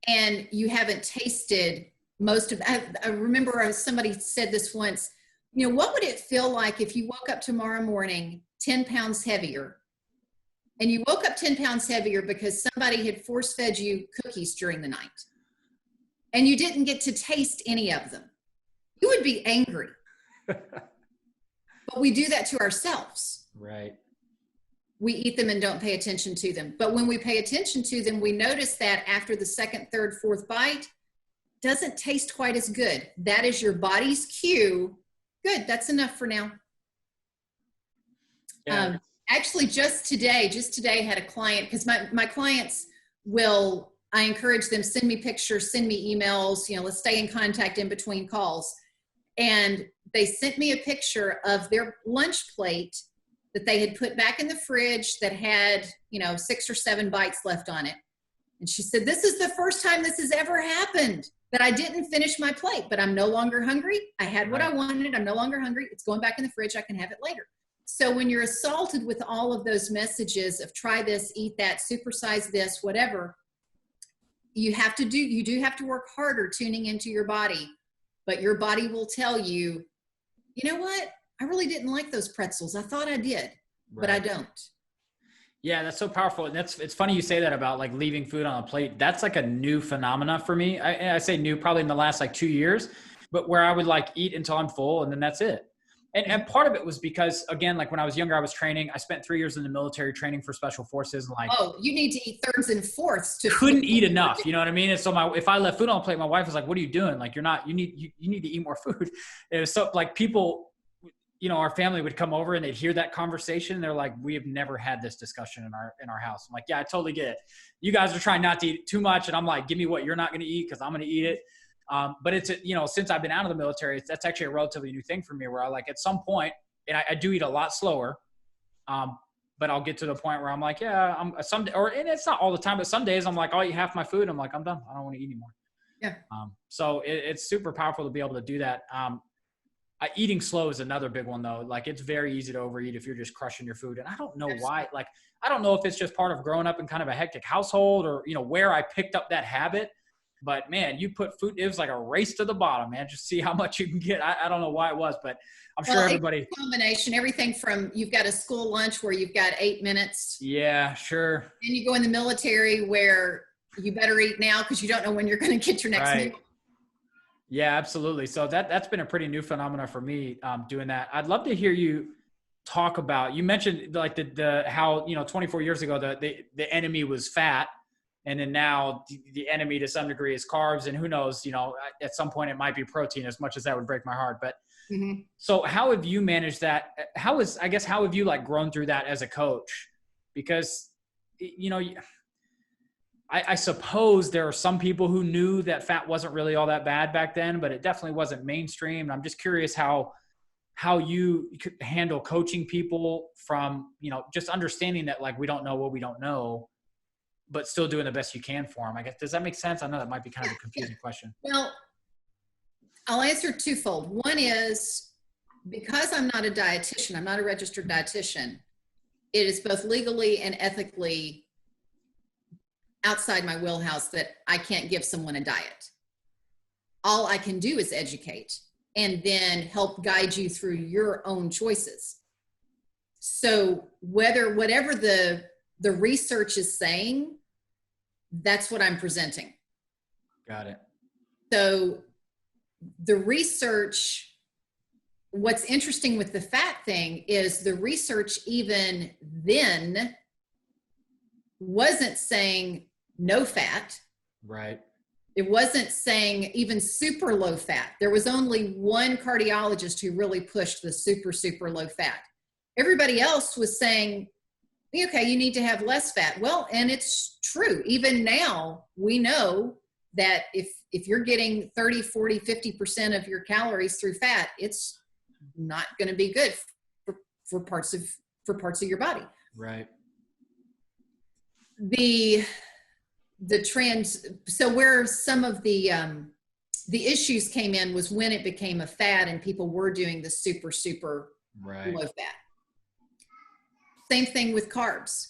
and you haven't tasted most of it. I remember somebody said this once, you know, what would it feel like if you woke up tomorrow morning 10 pounds heavier, and you woke up 10 pounds heavier because somebody had force-fed you cookies during the night and you didn't get to taste any of them? You would be angry. But we do that to ourselves.
Right.
We eat them and don't pay attention to them. But when we pay attention to them, we notice that after the second, third, fourth bite, doesn't taste quite as good. That is your body's cue. Good, that's enough for now.
Yeah.
Actually, just today I had a client, because my clients I encourage them, send me pictures, send me emails, you know, let's stay in contact in between calls. And they sent me a picture of their lunch plate that they had put back in the fridge that had, you know, 6 or 7 bites left on it. And she said, this is the first time this has ever happened, that I didn't finish my plate, but I'm no longer hungry. I had what I wanted. I'm no longer hungry. It's going back in the fridge. I can have it later. So when you're assaulted with all of those messages of try this, eat that, supersize this, whatever, you do have to work harder tuning into your body, but your body will tell you, you know what? I really didn't like those pretzels. I thought I did, but I don't.
Yeah, that's so powerful. And it's funny you say that about like leaving food on a plate. That's like a new phenomena for me. I say new probably in the last like 2 years, but where I would like eat until I'm full and then that's it. And part of it was because, again, like when I was younger, I was training. I spent 3 years in the military training for special forces. And like,
oh, you need to eat thirds and fourths to
couldn't eat enough. You know what I mean? And so if I left food on the plate, my wife was like, what are you doing? Like, you need to eat more food. It was so like people, you know, our family would come over and they'd hear that conversation. They're like, we have never had this discussion in our house. I'm like, yeah, I totally get it. You guys are trying not to eat too much. And I'm like, give me what you're not going to eat, 'cause I'm going to eat it. But it's, you know, since I've been out of the military, that's actually a relatively new thing for me, where I like at some point, and I do eat a lot slower. But I'll get to the point where I'm like, yeah, and it's not all the time, but some days I'm like, I'll eat half my food. I'm like, I'm done. I don't want to eat anymore.
Yeah.
So it's super powerful to be able to do that. Eating slow is another big one though. Like it's very easy to overeat if you're just crushing your food. And I don't know why, like, I don't know if it's just part of growing up in kind of a hectic household or, you know, where I picked up that habit. But man, you put food, it was like a race to the bottom, man. Just see how much you can get. I don't know why it was, but I'm sure everybody.
It's a combination, everything from you've got a school lunch where you've got 8 minutes.
Yeah, sure.
And you go in the military where you better eat now because you don't know when you're going to get your next meal.
Yeah, absolutely. So that's been a pretty new phenomena for me, doing that. I'd love to hear you talk about, you mentioned like the how, you know, 24 years ago, the enemy was fat. And then now the enemy to some degree is carbs, and who knows, you know, at some point it might be protein, as much as that would break my heart. But so how have you managed that? How have you like grown through that as a coach? Because, you know, I suppose there are some people who knew that fat wasn't really all that bad back then, but it definitely wasn't mainstream. And I'm just curious how you could handle coaching people from, you know, just understanding that like we don't know what we don't know, but still doing the best you can for them. I guess, does that make sense? I know that might be kind of a confusing question.
Well, I'll answer twofold. One is because I'm not a dietitian, I'm not a registered dietitian, it is both legally and ethically outside my wheelhouse that I can't give someone a diet. All I can do is educate and then help guide you through your own choices. So whatever the research is saying, that's what I'm presenting.
Got it.
So the research, what's interesting with the fat thing is the research even then wasn't saying no fat.
Right.
It wasn't saying even super low fat. There was only one cardiologist who really pushed the super, super low fat. Everybody else was saying, okay, you need to have less fat. Well, and it's true. Even now, we know that if you're getting 30, 40, 50% of your calories through fat, it's not going to be good for parts of your body.
Right.
The trends. So where some of the issues came in was when it became a fad and people were doing the super, super low fat. Same thing with carbs,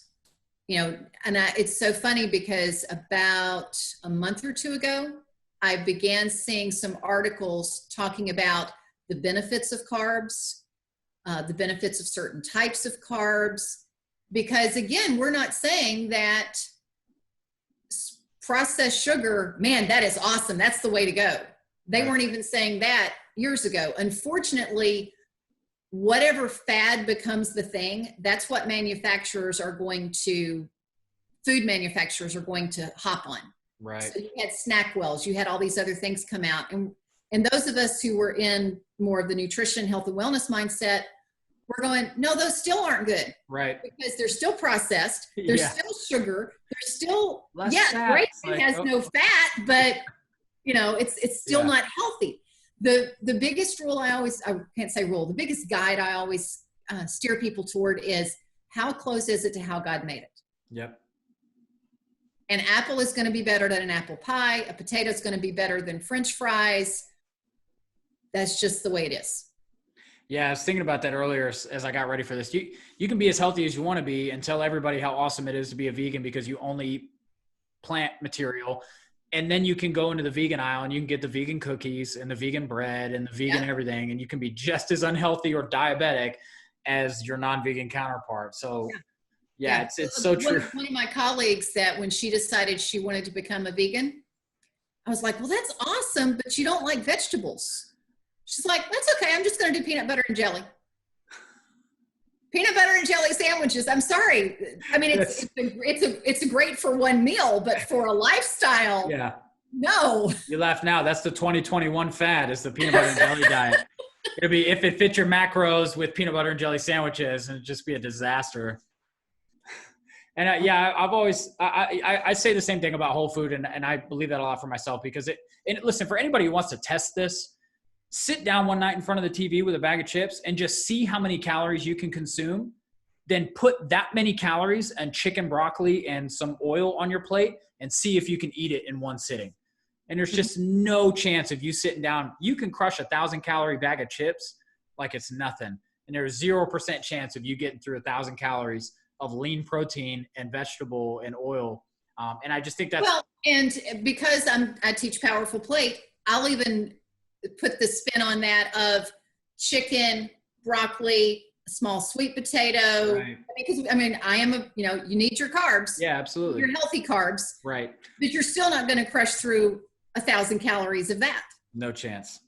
you know, and it's so funny because about a month or two ago, I began seeing some articles talking about the benefits of carbs, the benefits of certain types of carbs, because again, we're not saying that processed sugar, man, that is awesome. That's the way to go. They weren't even saying that years ago. Unfortunately, whatever fad becomes the thing, that's what food manufacturers are going to hop on.
Right.
So you had SnackWells, you had all these other things come out. And those of us who were in more of the nutrition, health and wellness mindset, we're going, no, those still aren't good.
Right.
Because they're still processed. There's still sugar. There's still,
fat.
Grapeseed has no fat, but you know, it's still not healthy. The biggest rule I can't say rule, the biggest guide I always steer people toward is how close is it to how God made it?
Yep.
An apple is going to be better than an apple pie. A potato is going to be better than French fries. That's just the way it is.
Yeah, I was thinking about that earlier as I got ready for this. You can be as healthy as you want to be and tell everybody how awesome it is to be a vegan because you only eat plant material. And then you can go into the vegan aisle and you can get the vegan cookies and the vegan bread and the vegan everything. And you can be just as unhealthy or diabetic as your non-vegan counterpart. So it's so true.
One of my colleagues that when she decided she wanted to become a vegan, I was like, well, that's awesome, but you don't like vegetables. She's like, that's okay. I'm just going to do peanut butter and jelly. Peanut butter and jelly sandwiches. I'm sorry. I mean, it's a great for one meal, but for a lifestyle,
Yeah.
no.
You laugh now. That's the 2021 fad, is the peanut butter and jelly diet. It'll be if it fits your macros with peanut butter and jelly sandwiches, and it'd just be a disaster. And I've always I say the same thing about whole food, and I believe that a lot for myself, because and listen, for anybody who wants to test this, sit down one night in front of the TV with a bag of chips and just see how many calories you can consume. Then put that many calories and chicken, broccoli, and some oil on your plate and see if you can eat it in one sitting. And there's just no chance of you sitting down. You can crush 1,000-calorie bag of chips like it's nothing. And there's 0% chance of you getting through 1,000 calories of lean protein and vegetable and oil. And I just think that's...
Well, and because I teach Powerful Plate, I'll even put the spin on that of chicken, broccoli, a small sweet potato.
Right.
Because, I mean, you need your carbs.
Yeah, absolutely.
Your healthy carbs.
Right.
But you're still not going to crush through 1,000 calories of that.
No chance.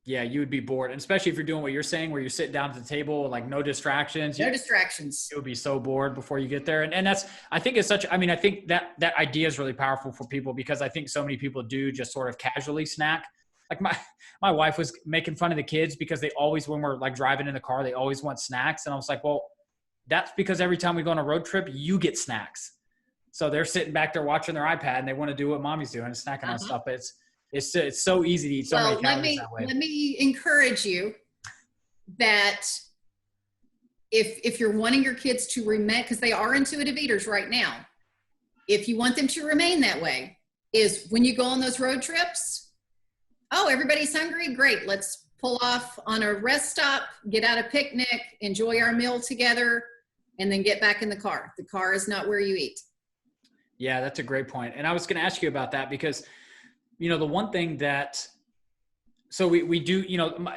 Yeah, you would be bored. And especially if you're doing what you're saying, where you're sitting down at the table, like no distractions.
No distractions.
You would be so bored before you get there. And that's, I think I think that idea is really powerful for people, because I think so many people do just sort of casually snack. Like my wife was making fun of the kids because they always, when we're like driving in the car, they always want snacks. And I was like, well, that's because every time we go on a road trip, you get snacks. So they're sitting back there watching their iPad and they want to do what mommy's doing and snacking on stuff. But it's so easy to eat so many calories that way.
Let me encourage you that if you're wanting your kids to remain, because they are intuitive eaters right now, if you want them to remain that way, is when you go on those road trips, oh, everybody's hungry? Great. Let's pull off on a rest stop, get out a picnic, enjoy our meal together, and then get back in the car. The car is not where you eat.
Yeah, that's a great point. And I was going to ask you about that because, the one thing that, so we do,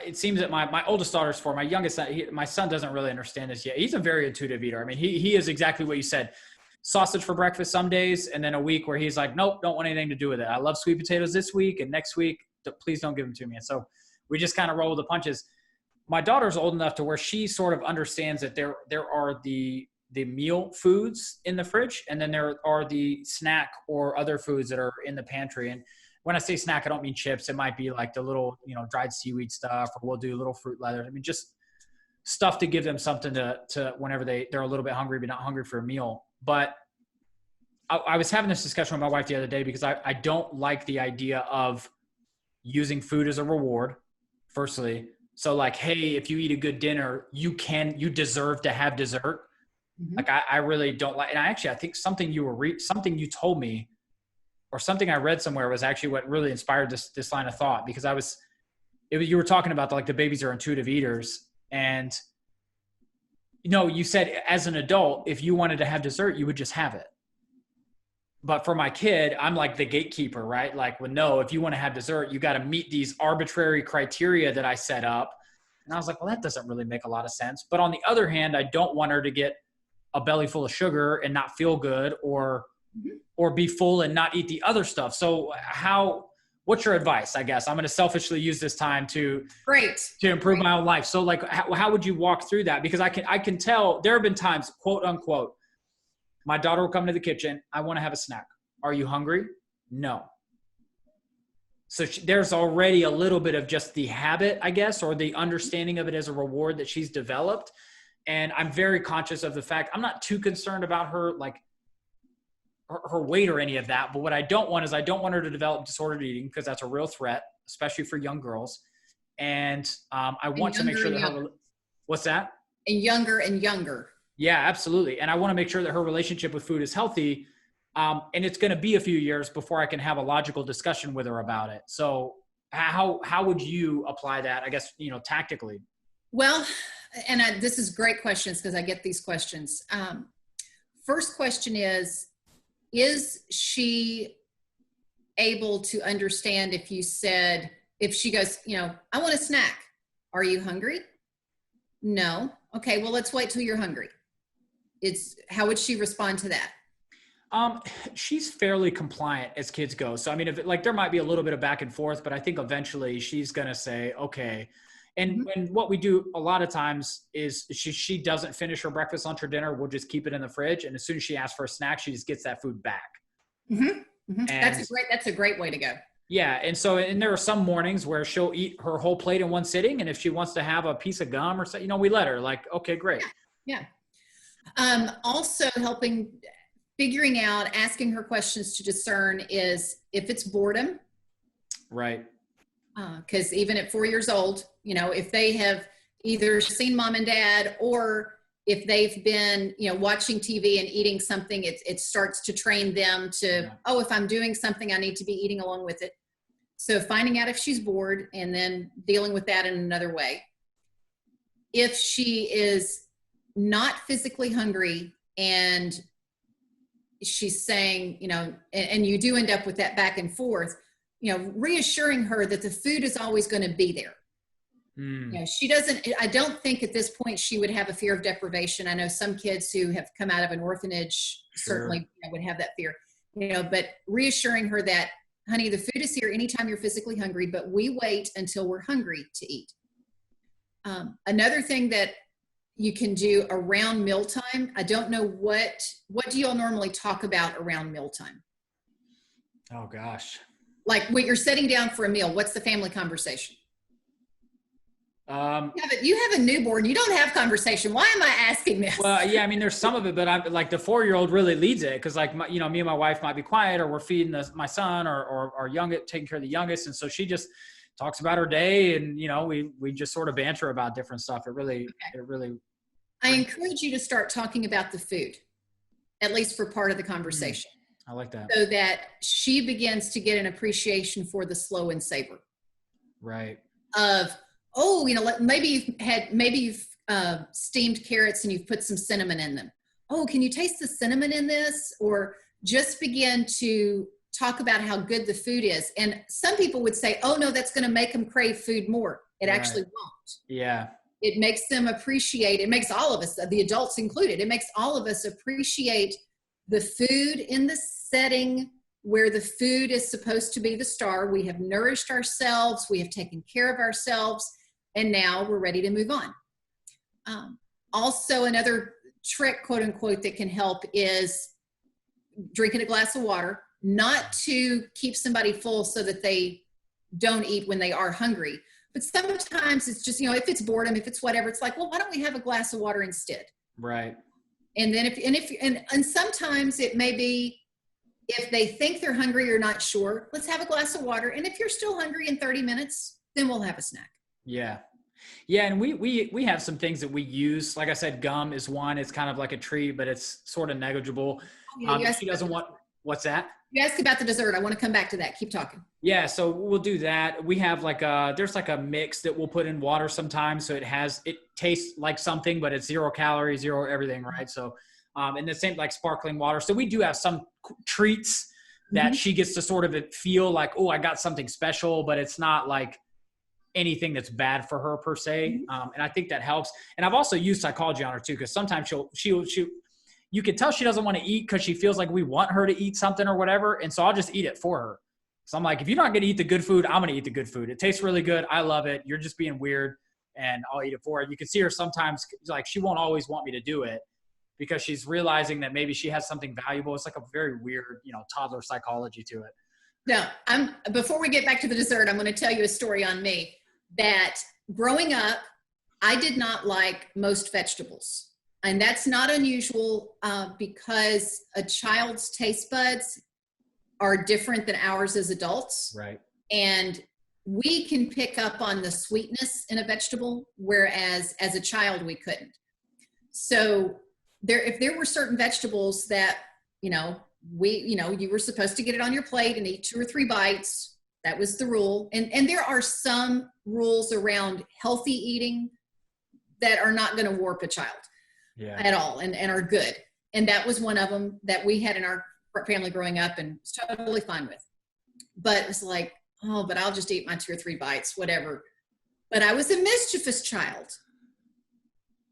it seems that my oldest daughter's 4, my youngest son, my son doesn't really understand this yet. He's a very intuitive eater. I mean, he is exactly what you said. Sausage for breakfast some days, and then a week where he's like, nope, don't want anything to do with it. I love sweet potatoes this week, and next week, please don't give them to me. And so we just kind of roll the punches. My daughter's old enough to where she sort of understands that there are the meal foods in the fridge, and then there are the snack or other foods that are in the pantry. And when I say snack, I don't mean chips. It might be like the little, dried seaweed stuff, or we'll do little fruit leathers. I mean, just stuff to give them something to whenever they're a little bit hungry, but not hungry for a meal. But I was having this discussion with my wife the other day because I don't like the idea of using food as a reward, firstly. So like, hey, if you eat a good dinner, you deserve to have dessert. Mm-hmm. Like I really don't like, and I think something something you told me, or something I read somewhere, was actually what really inspired this line of thought, because you were talking about the babies are intuitive eaters. And, you said as an adult, if you wanted to have dessert, you would just have it. But for my kid, I'm like the gatekeeper, right? Like, well, no, if you want to have dessert, you got to meet these arbitrary criteria that I set up. And I was like, well, that doesn't really make a lot of sense. But on the other hand, I don't want her to get a belly full of sugar and not feel good, or be full and not eat the other stuff. So what's your advice? I guess I'm going to selfishly use this time to improve my own life. So like, how would you walk through that? Because I can tell there have been times, quote unquote, my daughter will come to the kitchen. I want to have a snack. Are you hungry? No. So there's already a little bit of just the habit, I guess, or the understanding of it as a reward that she's developed. And I'm very conscious of the fact I'm not too concerned about her, like her weight or any of that. But what I don't want is I don't want her to develop disordered eating, because that's a real threat, especially for young girls. And I want to make sure that what's that?
And younger.
Yeah, absolutely. And I want to make sure that her relationship with food is healthy. And it's going to be a few years before I can have a logical discussion with her about it. So how would you apply that, I guess, tactically?
Well, and this is great questions, because I get these questions. First question is she able to understand if she goes, I want a snack. Are you hungry? No. Okay, well, let's wait till you're hungry. How would she respond to that?
She's fairly compliant as kids go. So, I mean, there might be a little bit of back and forth, but I think eventually she's going to say, okay. And what we do a lot of times is she doesn't finish her breakfast, lunch, or dinner. We'll just keep it in the fridge. And as soon as she asks for a snack, she just gets that food back.
That's a great way to go.
Yeah. And so, and there are some mornings where she'll eat her whole plate in one sitting. And if she wants to have a piece of gum or something, we let her, like, okay, great.
Yeah. Also figuring out, asking her questions to discern is if it's boredom.
Right.
Because even at 4 years old, if they have either seen mom and dad, or if they've been, watching TV and eating something, it starts to train them to, if I'm doing something, I need to be eating along with it. So finding out if she's bored and then dealing with that in another way. If she is not physically hungry and she's saying, and you do end up with that back and forth, reassuring her that the food is always going to be there. I don't think at this point she would have a fear of deprivation. I know some kids who have come out of an orphanage certainly would have that fear, but reassuring her that, honey, the food is here anytime you're physically hungry, but we wait until we're hungry to eat. Another thing that you can do around mealtime, I don't know what do you all normally talk about around mealtime?
Oh gosh.
Like when you're sitting down for a meal, what's the family conversation? You have a newborn. You don't have conversation. Why am I asking this?
Well, yeah, I mean, there's some of it, but I'm like the 4-year-old really leads it. Cause like, me and my wife might be quiet, or we're feeding my son or taking care of the youngest. And so she just talks about her day, and, we just sort of banter about different stuff. It really.
I encourage you to start talking about the food, at least for part of the conversation.
I like that.
So that she begins to get an appreciation for the slow and savor.
Right.
Of, maybe you've steamed carrots and you've put some cinnamon in them. Oh, can you taste the cinnamon in this? Or just begin to talk about how good the food is. And some people would say, oh no, that's going to make them crave food more. It actually won't.
Yeah.
It makes them appreciate, it makes all of us, the adults included, it makes all of us appreciate the food in the setting where the food is supposed to be the star. We have nourished ourselves, we have taken care of ourselves, and now we're ready to move on. Also, another trick, quote unquote, that can help is drinking a glass of water, not to keep somebody full so that they don't eat when they are hungry. But sometimes it's just, if it's boredom, if it's whatever, it's like, well, why don't we have a glass of water instead?
Right.
And then and sometimes it may be, if they think they're hungry or not sure, let's have a glass of water. And if you're still hungry in 30 minutes, then we'll have a snack.
Yeah. Yeah. And we have some things that we use. Like I said, gum is one. It's kind of like a treat, but it's sort of negligible. She doesn't want, what's that?
You asked about the dessert. I want to come back to that. Keep talking.
Yeah. So we'll do that. We have there's like a mix that we'll put in water sometimes. So it tastes like something, but it's 0 calories, 0 everything. Right. So, and the same like sparkling water. So we do have some treats that she gets to sort of feel like, oh, I got something special, but it's not like anything that's bad for her per se. And I think that helps. And I've also used psychology on her too, because sometimes she'll you can tell she doesn't want to eat because she feels like we want her to eat something or whatever. And so I'll just eat it for her. So I'm like, if you're not going to eat the good food, I'm going to eat the good food. It tastes really good. I love it. You're just being weird, and I'll eat it for her. You can see her sometimes, like, she won't always want me to do it because she's realizing that maybe she has something valuable. It's like a very weird, toddler psychology to it.
Now, before we get back to the dessert, I'm going to tell you a story on me that growing up, I did not like most vegetables. And that's not unusual because a child's taste buds are different than ours as adults.
Right.
And we can pick up on the sweetness in a vegetable, whereas as a child we couldn't. So if there were certain vegetables that, you were supposed to get it on your plate and eat 2 or 3 bites. That was the rule. And there are some rules around healthy eating that are not going to warp a child. Yeah. At all, and are good. And that was one of them that we had in our family growing up and was totally fine with. But it was like, oh, but I'll just eat my 2 or 3 bites, whatever. But I was a mischievous child.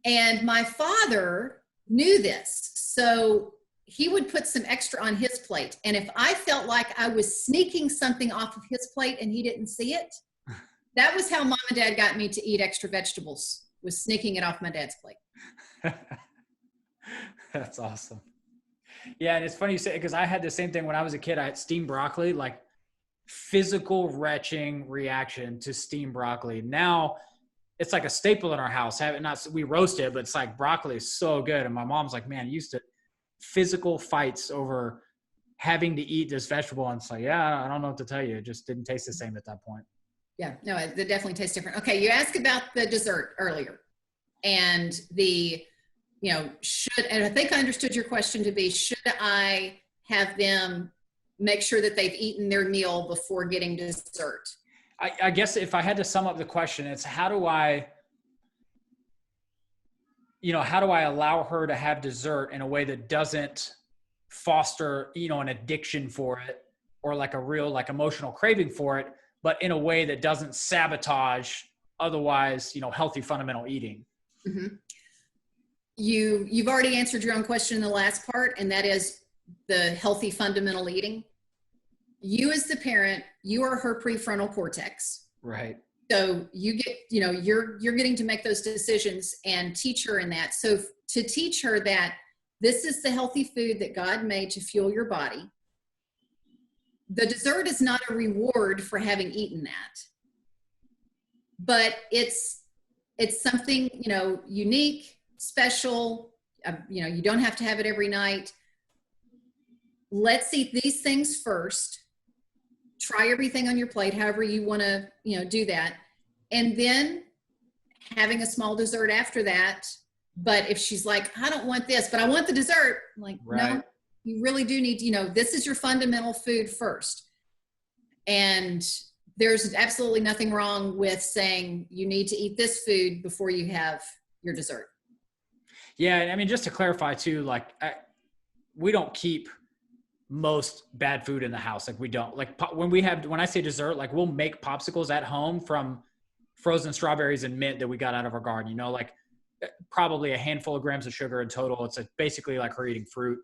And my father knew this. So he would put some extra on his plate. And if I felt like I was sneaking something off of his plate and he didn't see it, That was how mom and dad got me to eat extra vegetables, was sneaking it off my dad's plate.
That's awesome. Yeah. And it's funny you say, because I had the same thing when I was a kid. I had steamed broccoli, like physical retching reaction to steamed broccoli. Now it's like a staple in our house. We roast it, but it's like broccoli is so good. And my mom's like, man, used to physical fights over having to eat this vegetable. And it's like, yeah, I don't know what to tell you. It just didn't taste the same at that point.
Yeah, no, it definitely tastes different. Okay, you asked about the dessert earlier, and and I think I understood your question to be, should I have them make sure that they've eaten their meal before getting dessert?
I guess if I had to sum up the question, it's how do I allow her to have dessert in a way that doesn't foster, an addiction for it or like a real, like emotional craving for it, but in a way that doesn't sabotage otherwise, healthy fundamental eating.
Mm-hmm. You've already answered your own question in the last part, and that is the healthy fundamental eating. You as the parent, you are her prefrontal cortex.
Right.
So you get, you're getting to make those decisions and teach her in that. So to teach her that this is the healthy food that God made to fuel your body. The dessert is not a reward for having eaten that, but it's something, unique, special. You don't have to have it every night. Let's eat these things first. Try everything on your plate, however you want to, do that. And then having a small dessert after that. But if she's like, I don't want this, but I want the dessert, I'm like, right. No, you really do need to, this is your fundamental food first. And there's absolutely nothing wrong with saying you need to eat this food before you have your dessert.
Yeah. I mean, just to clarify too, like we don't keep most bad food in the house. Like we don't, like when I say dessert, like we'll make popsicles at home from frozen strawberries and mint that we got out of our garden, like probably a handful of grams of sugar in total. It's basically like her eating fruit.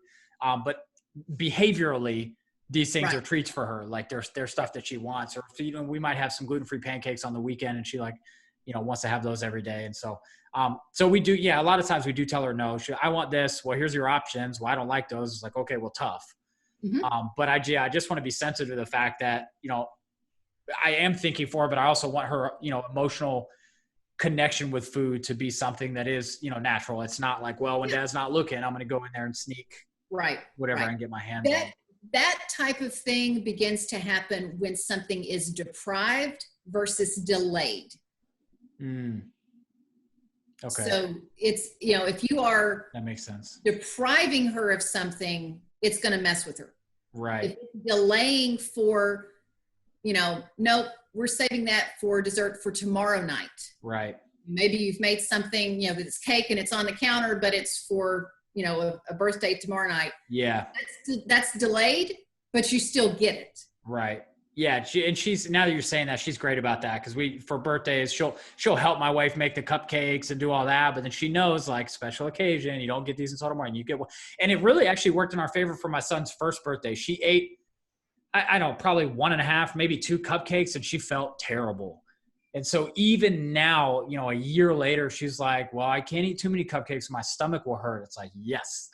But behaviorally, these things are treats for her. Like there's stuff that she wants, or we might have some gluten-free pancakes on the weekend and she wants to have those every day. And so we do, a lot of times we do tell her, no, I want this. Well, here's your options. Well, I don't like those. It's like, okay, well, tough. Mm-hmm. But I just want to be sensitive to the fact that, I am thinking for her, but I also want her, emotional connection with food to be something that is, natural. It's not like, well, when dad's not looking, I'm going to go in there and sneak whatever and get my hands on.
That type of thing begins to happen when something is deprived versus delayed. Mm.
Okay.
So it's, if you are
that makes sense,
depriving her of something, it's going to mess with her.
Right.
If it's delaying for, nope, we're saving that for dessert for tomorrow night.
Right.
Maybe you've made something, it's cake and it's on the counter, but it's for, a birthday tomorrow night.
Yeah.
That's delayed, but you still get it.
Right. Yeah. She's, now that you're saying that, she's great about that. Cause for birthdays, she'll help my wife make the cupcakes and do all that. But then she knows, like, special occasion, you don't get these until tomorrow, and you get one. And it really actually worked in our favor for my son's first birthday. She ate, I don't know, probably 1.5, maybe 2 cupcakes, and she felt terrible. And so even now, a year later, she's like, well, I can't eat too many cupcakes. My stomach will hurt. It's like, yes.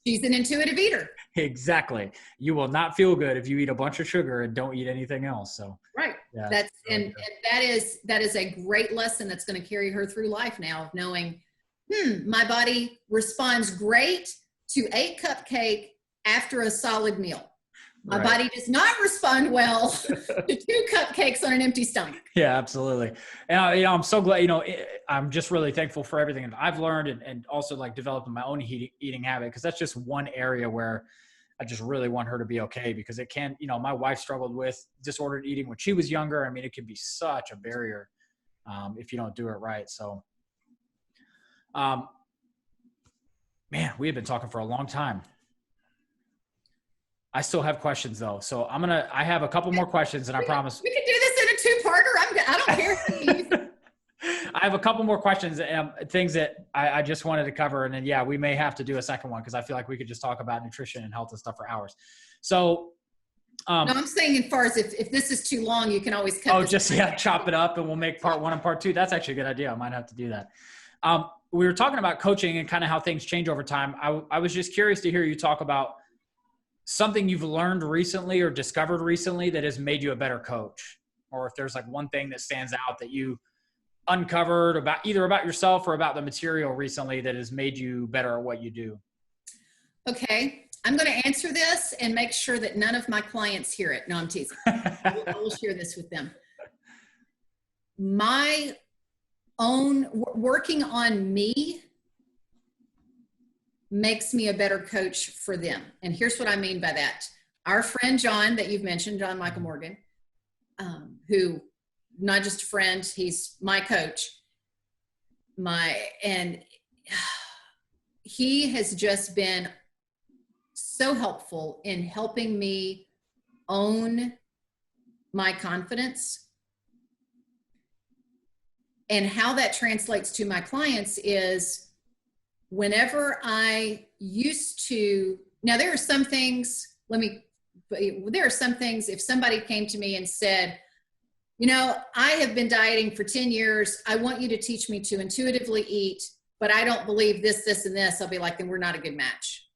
She's an intuitive eater.
Exactly. You will not feel good if you eat a bunch of sugar and don't eat anything else. So
right.
Yeah,
and that is a great lesson that's going to carry her through life now, of knowing, my body responds great to 8 cupcake after a solid meal. My body does not respond well to 2 cupcakes on an empty stomach.
Yeah, absolutely. And I'm so glad, I'm just really thankful for everything that I've learned and also like developing my own eating habit. Cause that's just one area where I just really want her to be okay, because it can, my wife struggled with disordered eating when she was younger. I mean, it can be such a barrier if you don't do it right. So, man, we have been talking for a long time. I still have questions though. So I have a couple more questions, and I promise.
We could do this in a 2-parter. I don't care.
I have a couple more questions, things that I just wanted to cover. And then, we may have to do a second one, because I feel like we could just talk about nutrition and health and stuff for hours. So
No, I'm saying as far as if this is too long, you can always cut this.
Chop it up and we'll make part 1 and part 2. That's actually a good idea. I might have to do that. We were talking about coaching and kind of how things change over time. I was just curious to hear you talk about something you've learned recently or discovered recently that has made you a better coach, or if there's like one thing that stands out that you uncovered about either about yourself or about the material recently that has made you better at what you do.
Okay. I'm going to answer this and make sure that none of my clients hear it. No, I'm teasing. I will share this with them. My own working on me makes me a better coach for them. And here's what I mean by that. Our friend John that you've mentioned, John Michael Morgan, who not just a friend, he's my coach. And he has just been so helpful in helping me own my confidence. And how that translates to my clients is whenever I used to, now there are some things, if somebody came to me and said, you know, I have been dieting for 10 years. I want you to teach me to intuitively eat, but I don't believe this, this, and this. I'll be like, then we're not a good match,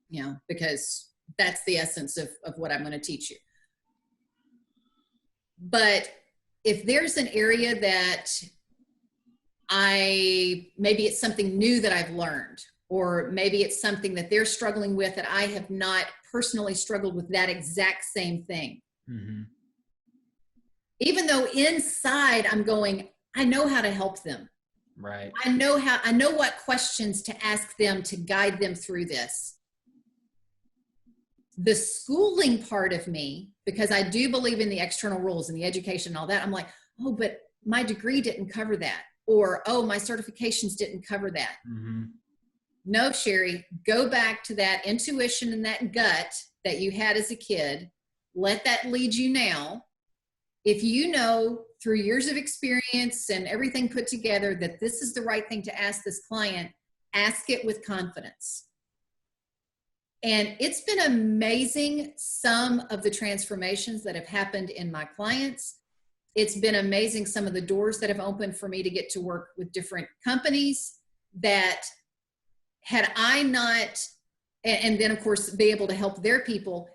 you know, because that's the essence of what I'm going to teach you. But if there's an area that maybe it's something new that I've learned, or maybe it's something that they're struggling with that I have not personally struggled with that exact same thing. Mm-hmm. Even though inside I'm going, I know how to help them.
Right.
I know what questions to ask them to guide them through this. The schooling part of me, because I do believe in the external rules and the education and all that, I'm like, oh, but my degree didn't cover that. Or, oh, my certifications didn't cover that. Mm-hmm. No, Sherry, go back to that intuition and that gut that you had as a kid. Let that lead you now. If you know through years of experience and everything put together that this is the right thing to ask this client, ask it with confidence. And it's been amazing, some of the transformations that have happened in my clients. It's been amazing, some of the doors that have opened for me to get to work with different companies that had I not, and then of course be able to help their people.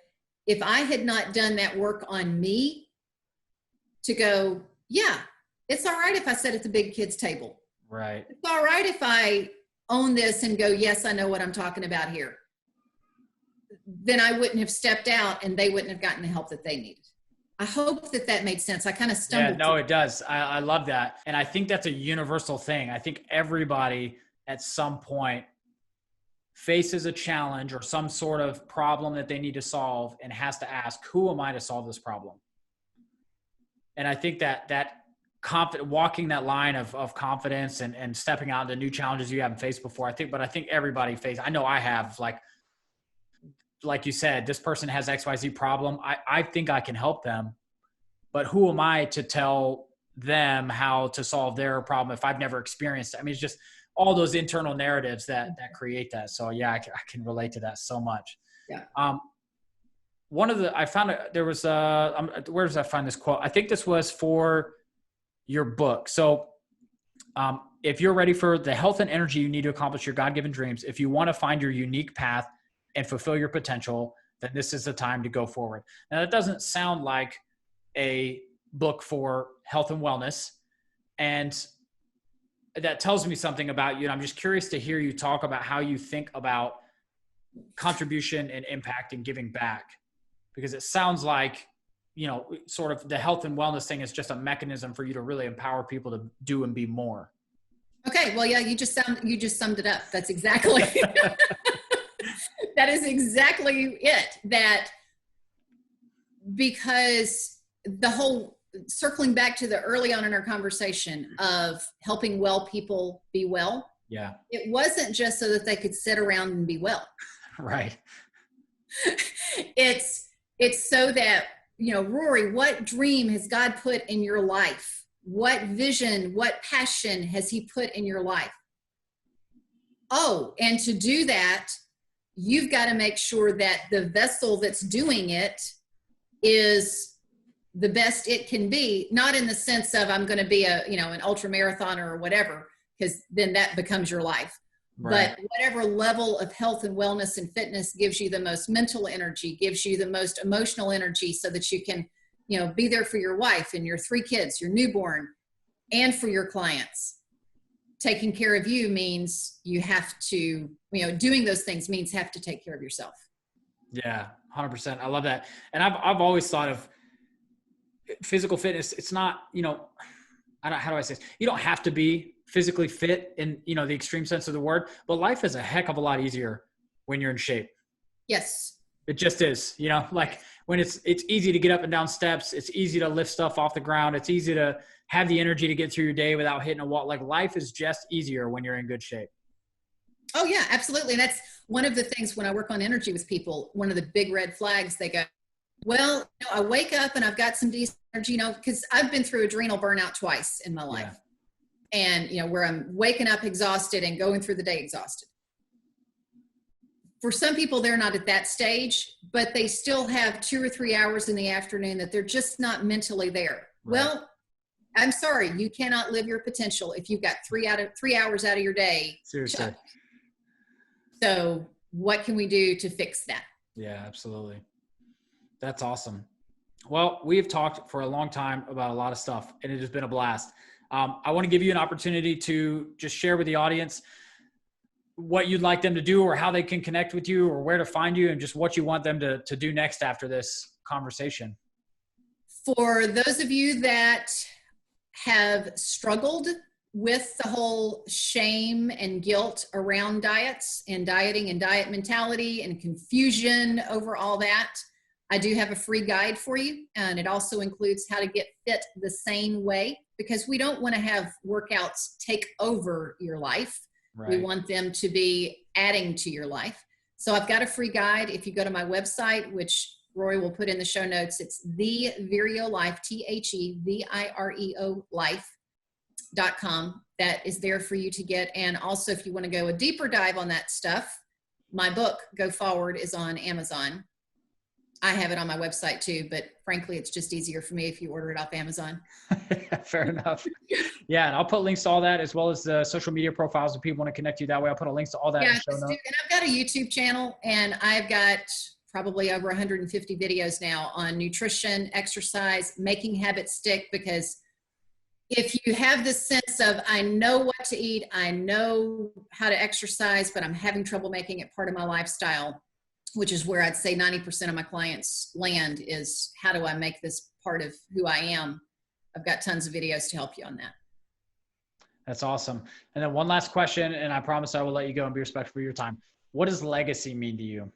If I had not done that work on me to go, yeah, it's all right if I sit at the big kids table.
Right.
It's all right if I own this and go, yes, I know what I'm talking about here. Then I wouldn't have stepped out and they wouldn't have gotten the help that they needed. I hope that made sense. I kind of stumbled.
Yeah, no, it does. I love that. And I think that's a universal thing. I think everybody at some point faces a challenge or some sort of problem that they need to solve and has to ask, who am I to solve this problem? And I think that walking that line of confidence and stepping out into new challenges you haven't faced before, I think everybody I know I have, like you said, this person has XYZ problem. I think I can help them, but who am I to tell them how to solve their problem if I've never experienced it? I mean, it's just all those internal narratives that create that. So yeah, I can relate to that so much.
Yeah.
I found there was where does I find this quote? I think this was for your book. So if you're ready for the health and energy you need to accomplish your God-given dreams, if you want to find your unique path and fulfill your potential, then this is the time to go forward. Now, that doesn't sound like a book for health and wellness. And that tells me something about you. And I'm just curious to hear you talk about how you think about contribution and impact and giving back. Because it sounds like, you know, sort of the health and wellness thing is just a mechanism for you to really empower people to do and be more.
Okay. Well, yeah, you just summed it up. That's exactly that is exactly it. That because the whole circling back to the early on in our conversation of helping well people be well.
Yeah.
It wasn't just so that they could sit around and be well.
Right.
It's so that, you know, Rory, what dream has God put in your life? What vision, what passion has he put in your life? Oh, and to do that, you've got to make sure that the vessel that's doing it is the best it can be, not in the sense of I'm going to be an ultra marathoner or whatever, because then that becomes your life. Right. But whatever level of health and wellness and fitness gives you the most mental energy, gives you the most emotional energy, so that you can, be there for your wife and your 3 kids, your newborn, and for your clients. Taking care of you means you have to, doing those things means have to take care of yourself.
Yeah, 100%. I love that. And I've always thought of physical fitness. It's not, how do I say this? You don't have to be physically fit in, the extreme sense of the word, but life is a heck of a lot easier when you're in shape.
Yes.
It just is, like when it's easy to get up and down steps. It's easy to lift stuff off the ground. It's easy to have the energy to get through your day without hitting a wall. Like life is just easier when you're in good shape.
Oh yeah, absolutely. And that's one of the things when I work on energy with people, one of the big red flags, they go, well, I wake up and I've got some decent energy, because I've been through adrenal burnout twice in my life. Yeah. And, where I'm waking up exhausted and going through the day exhausted. For some people, they're not at that stage, but they still have 2 or 3 hours in the afternoon that they're just not mentally there. Right. Well, I'm sorry, you cannot live your potential if you've got 3 hours out of your day.
Seriously.
So what can we do to fix that?
Yeah, absolutely. That's awesome. Well, we've talked for a long time about a lot of stuff, and it has been a blast. I want to give you an opportunity to just share with the audience what you'd like them to do, or how they can connect with you, or where to find you, and just what you want them to do next after this conversation.
For those of you that have struggled with the whole shame and guilt around diets and dieting and diet mentality and confusion over all that, I do have a free guide for you. And it also includes how to get fit the sane way, because we don't want to have workouts take over your life. Right. We want them to be adding to your life. So I've got a free guide. If you go to my website, which Roy will put in the show notes, it's The Vireo Life, TheVireo Life.com. That is there for you to get. And also, if you want to go a deeper dive on that stuff, my book, Go Forward, is on Amazon. I have it on my website too, but frankly, it's just easier for me if you order it off Amazon.
Fair enough. Yeah, and I'll put links to all that, as well as the social media profiles if people want to connect you that way. I'll put links to all that in the show notes.
And I've got a YouTube channel, and I've got probably over 150 videos now on nutrition, exercise, making habits stick, because if you have this sense of, I know what to eat, I know how to exercise, but I'm having trouble making it part of my lifestyle, which is where I'd say 90% of my clients land, is how do I make this part of who I am? I've got tons of videos to help you on that.
That's awesome. And then one last question, and I promise I will let you go and be respectful for your time. What does legacy mean to you?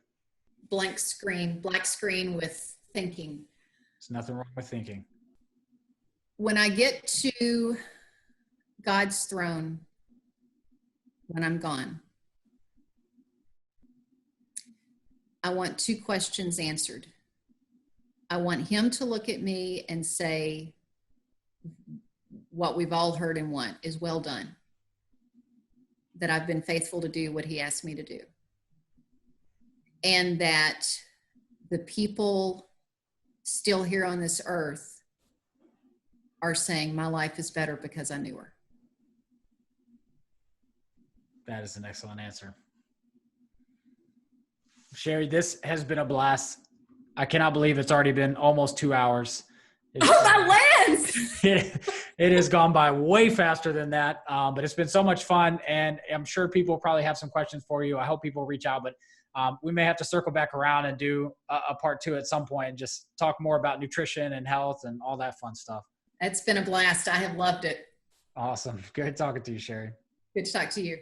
Black screen with thinking.
There's nothing wrong with thinking.
When I get to God's throne, when I'm gone, I want 2 questions answered. I want him to look at me and say, what we've all heard and want is, well done, that I've been faithful to do what he asked me to do. And that the people still here on this earth are saying, my life is better because I knew her.
That is an excellent answer. Sherry, this has been a blast. I cannot believe it's already been almost 2 hours.
My lens!
It has gone by way faster than that, but it's been so much fun, and I'm sure people probably have some questions for you. I hope people reach out, but we may have to circle back around and do a part 2 at some point and just talk more about nutrition and health and all that fun stuff.
It's been a blast. I have loved it.
Awesome. Good talking to you, Sherry.
Good to talk to you.